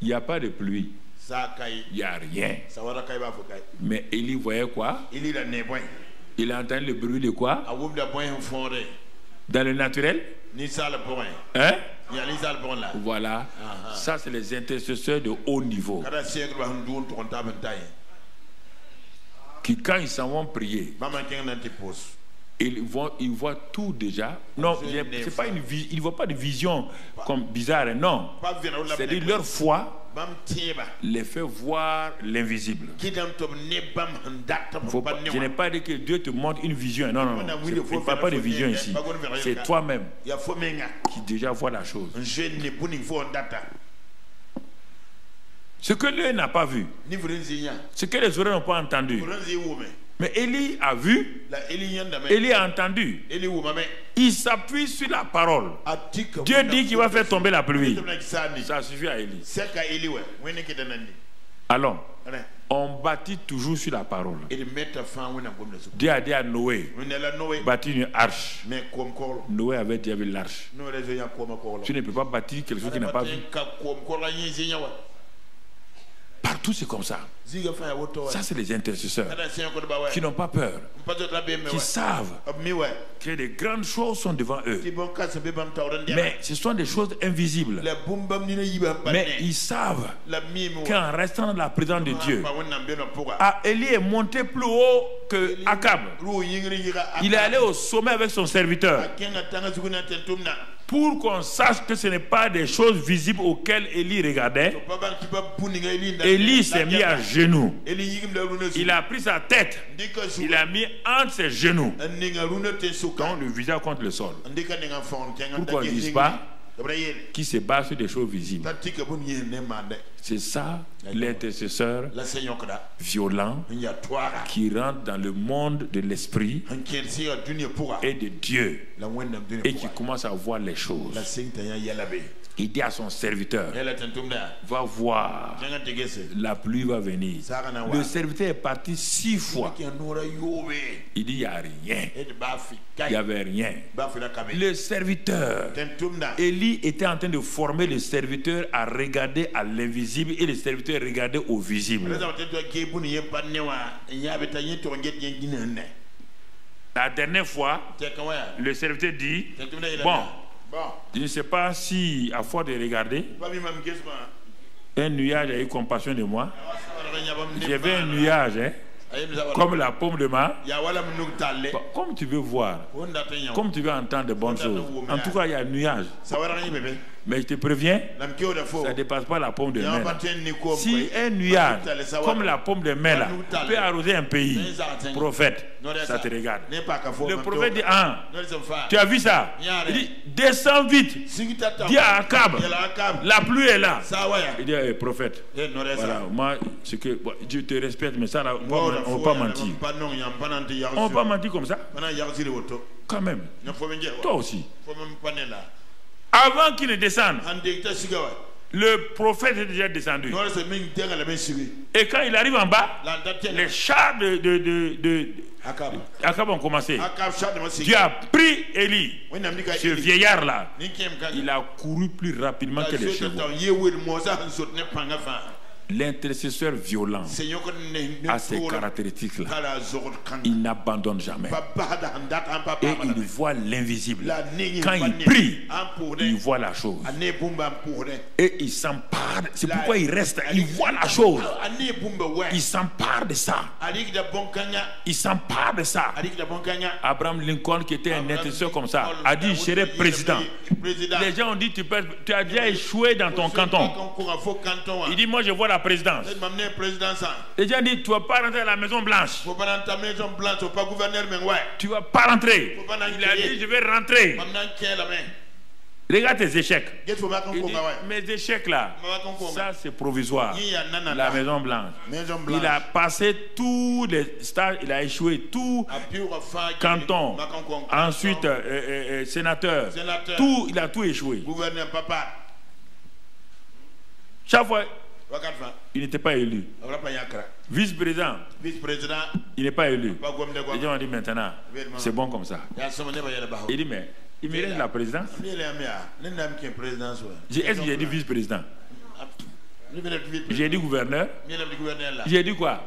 Speaker 1: Il n'y a pas de pluie. Il n'y a rien. Mais Élie voyait quoi? Il a entendu le bruit de quoi? Dans le naturel? Hein? Voilà. Ça, c'est les intercesseurs de haut niveau. Qui, quand ils s'en vont prier, ils voient tout déjà. Non, c'est pas ils ne voient pas de vision comme bizarre. Non. C'est-à-dire leur foi les fait voir l'invisible. Je n'ai pas dit que Dieu te montre une vision. Non, non, non. Il ne parle pas de vision ici. C'est toi-même qui déjà vois la chose. Ce que l'œil n'a pas vu, ce que les oreilles n'ont pas entendu. Mais Élie a vu, Élie a entendu. Il s'appuie sur la parole. Dieu dit qu'il va faire tomber la pluie. Ça suffit à Élie. Alors, on bâtit toujours sur la parole. Dieu a dit à Noé, bâtir une arche. Noé avait déjà vu l'arche. Tu ne peux pas bâtir quelque chose qui n'a pas vu. Partout c'est comme ça. Ça c'est les intercesseurs qui n'ont pas peur, qui savent que les grandes choses sont devant eux. Mais ce sont des choses invisibles. Mais ils savent qu'en restant dans la présence de Dieu, Élie est monté plus haut que Akab. Il est allé au sommet avec son serviteur pour qu'on sache que ce n'est pas des choses visibles auxquelles Élie regardait. Élie s'est mis à genoux. Il a pris sa tête. Il a mis entre ses genoux. Donc le visage contre le sol. Pour qu'on ne dise pas qui se base sur des choses visibles. C'est ça l'intercesseur violent qui rentre dans le monde de l'esprit et de Dieu et qui commence à voir les choses. Il dit à son serviteur, va voir, la pluie va venir. Le serviteur est parti 6 fois. Il dit, il n'y a rien. Il n'y avait rien. Le serviteur, Élie était en train de former le serviteur à regarder à l'invisible et le serviteur regardait au visible. La dernière fois, le serviteur dit, bon, je ne sais pas si, à force de regarder, un nuage a eu compassion de moi. J'avais un nuage, comme la paume de main. Comme tu veux voir, comme tu veux entendre de bonnes choses. En tout cas, il y a un nuage. Mais je te préviens, ça ne dépasse pas la paume de main. Si un nuage, comme la paume de main, là, peut arroser un pays, prophète, ça te regarde. Le prophète dit, tu as vu ça? Il dit, descends vite. Dis à Akab, la pluie est là. Il dit, prophète, voilà, moi, c'est que je te respecte, mais ça, là, on ne va pas mentir. On ne va pas mentir comme ça. Quand même. Toi aussi. Avant qu'il ne descende, le prophète est déjà descendu. Et quand il arrive en bas, les chars de Akab ont commencé. Dieu a pris Élie, ce vieillard-là. Il a couru plus rapidement que les chevaux. L'intercesseur violent a ces caractéristiques-là. Il n'abandonne jamais. Et il voit l'invisible. Quand il prie, il voit la chose. Et il s'empare. C'est pourquoi il reste. Il voit la chose. Il s'empare de ça. Il s'empare de ça. Abraham Lincoln, qui était un intercesseur comme ça, a dit, je serai président. Les gens ont dit, tu as déjà échoué dans ton canton. Il dit, moi je vois la présidence. Les gens disent, tu ne vas pas rentrer à la Maison Blanche. Tu ne vas pas rentrer. Il a dit, je vais rentrer. Regarde tes échecs. Il dit, mes échecs là, ça c'est provisoire. La Maison Blanche. Il a passé tous les stages, il a échoué tout. Canton, ensuite sénateur, tout, il a tout échoué. Chaque fois, il n'était pas élu. Vice-président, il n'est pas élu. Les gens ont dit maintenant, c'est bon comme ça. Il dit, mais il mérite la présidence. Est-ce que j'ai dit vice-président? J'ai dit gouverneur. J'ai dit quoi?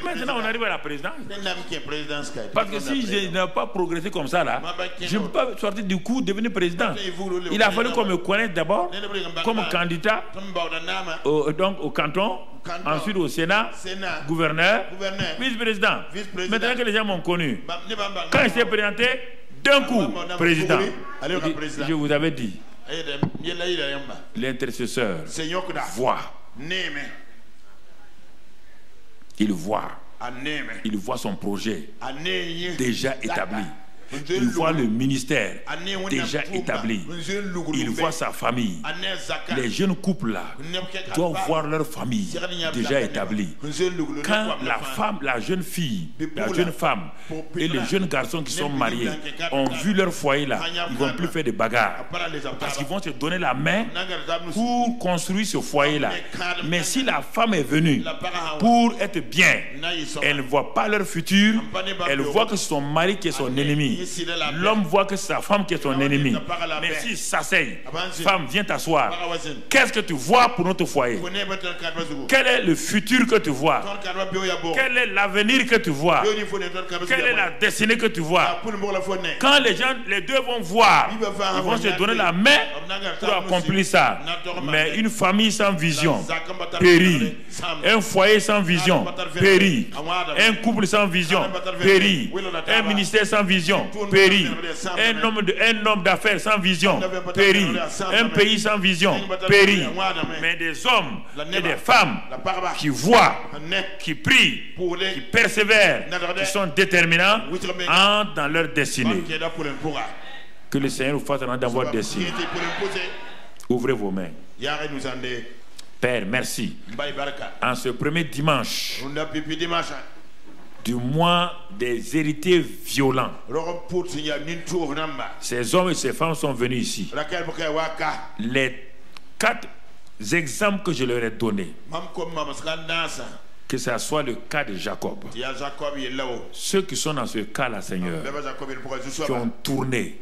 Speaker 1: Maintenant on arrive à la présidence. Parce que si je n'ai pas progressé comme ça là, je ne peux pas sortir du coup devenir président. Il a fallu qu'on me connaisse d'abord comme candidat donc au canton, ensuite au Sénat, gouverneur, vice-président. Maintenant que les gens m'ont connu, quand je s'est présenté, d'un coup, président. Je vous avais dit, l'intercesseur voit. Il voit son projet déjà établi. il voit le ministère déjà établi, il voit sa famille. Les jeunes couples là doivent voir leur famille déjà établie. Quand la jeune fille, la jeune femme et les jeunes garçons qui sont mariés ont vu leur foyer là, ils ne vont plus faire de bagarres parce qu'ils vont se donner la main pour construire ce foyer là. Mais si la femme est venue pour être bien, elle ne voit pas leur futur, elle voit que c'est son mari qui est son ennemi. L'homme voit que c'est sa femme qui est son ennemi. Mais si s'asseye, femme, viens t'asseoir. Qu'est-ce que tu vois pour notre foyer? Quel est le futur que tu vois? Quel est l'avenir que tu vois? Quelle est la destinée que tu vois? Quand les deux vont voir, ils vont se donner la main pour accomplir ça. Mais une famille sans vision périt. Un foyer sans vision périt. Un couple sans vision périt. Un ministère sans vision périt. Un homme d'affaires sans vision périt. Un pays sans vision périt. Mais des hommes et des femmes qui voient, qui prient, qui persévèrent, qui sont déterminants, entrent dans leur destinée. Que le Seigneur vous fasse entrer dans votre destinée. Ouvrez vos mains. Père, merci. En ce premier dimanche du mois des héritiers violents, ces hommes et ces femmes sont venus ici. Les 4 exemples que je leur ai donnés, que ce soit le cas de Jacob, ceux qui sont dans ce cas-là, Seigneur, qui ont tourné,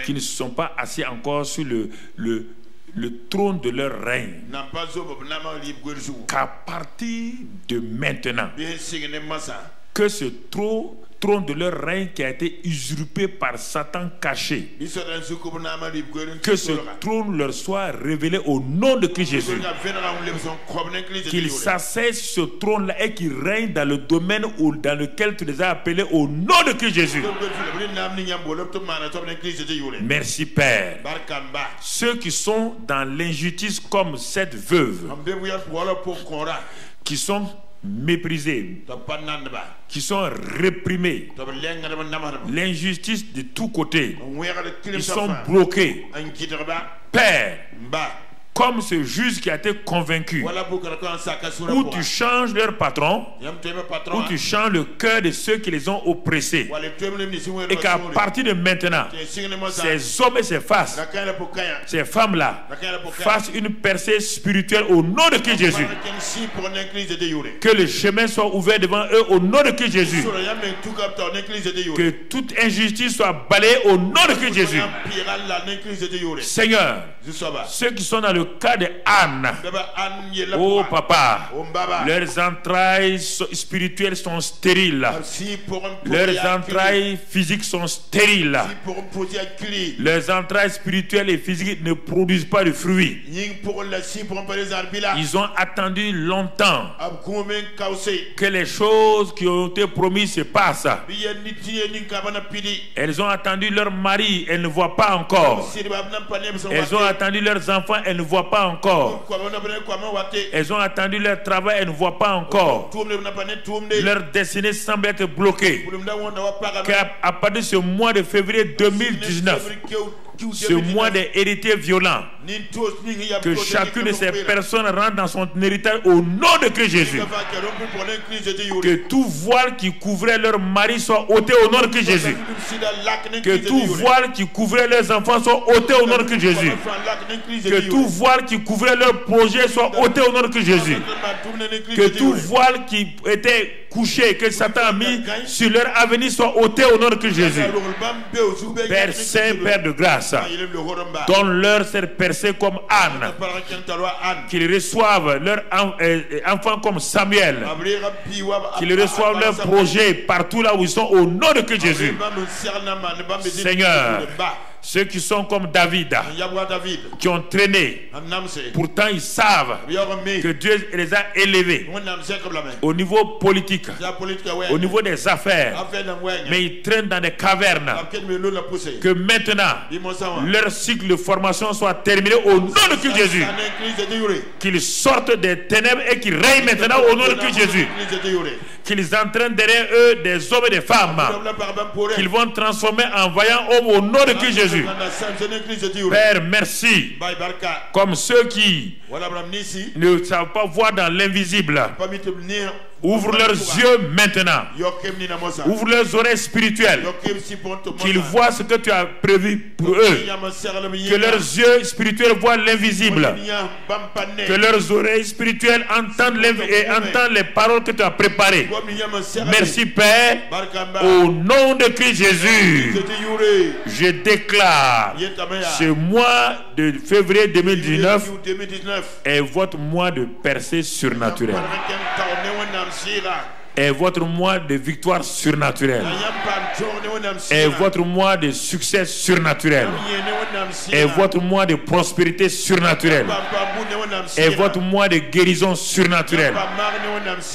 Speaker 1: qui ne se sont pas assis encore sur le trône de leur règne, qu'à partir de maintenant, que ce trône de leur règne qui a été usurpé par Satan caché, que ce trône leur soit révélé au nom de Christ Jésus, qu'ils s'asseyent sur ce trône-là et qu'ils règnent dans le domaine dans lequel tu les as appelés au nom de Christ Jésus. Merci Père. Ceux qui sont dans l'injustice comme cette veuve, qui sont méprisés, qui sont réprimés, l'injustice de tous côtés, ils sont bloqués. Père, comme ce juge qui a été convaincu, où tu changes leur patron, où tu changes le cœur de ceux qui les ont oppressés, et qu'à partir de maintenant, ces hommes et ces femmes-là fassent une percée spirituelle au nom de Christ Jésus. Que le chemin soit ouvert devant eux au nom de Christ Jésus. Que toute injustice soit balayée au nom de Christ Jésus. Seigneur, ceux qui sont dans le cas de Anne, oh papa, leurs entrailles spirituelles sont stériles, leurs entrailles physiques sont stériles, leurs entrailles spirituelles et physiques ne produisent pas de fruits. Ils ont attendu longtemps que les choses qui ont été promises se passent. Elles ont attendu leur mari, elles ne voient pas encore. Elles ont attendu leurs enfants, elles ne voient pas encore. Elles ont attendu leur travail, elles ne voient pas encore. Leur destinée semble être bloquée. À partir de ce mois de février 2019, ce mois des héritiers violents, que chacune de ces personnes rentre dans son héritage au nom de Christ Jésus. Que tout voile qui couvrait leur mari soit ôté au nom de Christ Jésus. Que tout voile qui couvrait leurs enfants soit ôté au nom de Christ Jésus. Que tout voile qui couvrait leur projet soit ôté au nom de Christ Jésus. Que tout voile qui était couché, que Satan a mis sur leur avenir soit ôté au nom de Christ Jésus. Père Saint, Père de grâce, donne-leur cette percée comme Anne, qu'ils reçoivent leurs enfants comme Samuel, qu'ils reçoivent leurs projets partout là où ils sont au nom de Christ Jésus. Seigneur, ceux qui sont comme David, qui ont traîné, pourtant ils savent que Dieu les a élevés au niveau politique, au niveau des affaires, mais ils traînent dans des cavernes. Que maintenant leur cycle de formation soit terminé au nom de Christ Jésus, qu'ils sortent des ténèbres et qu'ils règnent maintenant au nom de Christ Jésus, qu'ils entraînent derrière eux des hommes et des femmes qu'ils vont transformer en vaillants hommes au nom de Christ Jésus. Père, merci. Comme ceux qui ne savent pas voir dans l'invisible, ouvre leurs yeux maintenant. Ouvre leurs oreilles spirituelles. Qu'ils voient ce que tu as prévu pour eux. Que leurs yeux spirituels voient l'invisible. Que leurs oreilles spirituelles entendent les paroles que tu as préparées. Merci Père. Au nom de Christ Jésus, je déclare ce mois de février 2019 est votre mois de percée surnaturelle. Est votre mois de victoire surnaturelle. Est votre mois de succès surnaturel. Est votre mois de prospérité surnaturelle. Est votre mois de guérison surnaturelle.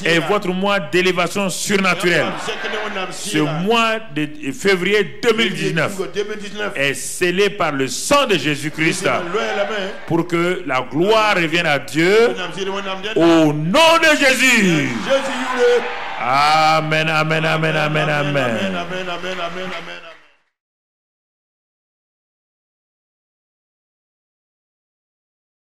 Speaker 1: Est votre mois d'élévation surnaturelle. Ce mois de février 2019 est scellé par le sang de Jésus-Christ pour que la gloire revienne à Dieu au nom de Jésus. Amen, amen, amen, amen, amen. Amen, amen, amen, amen, amen.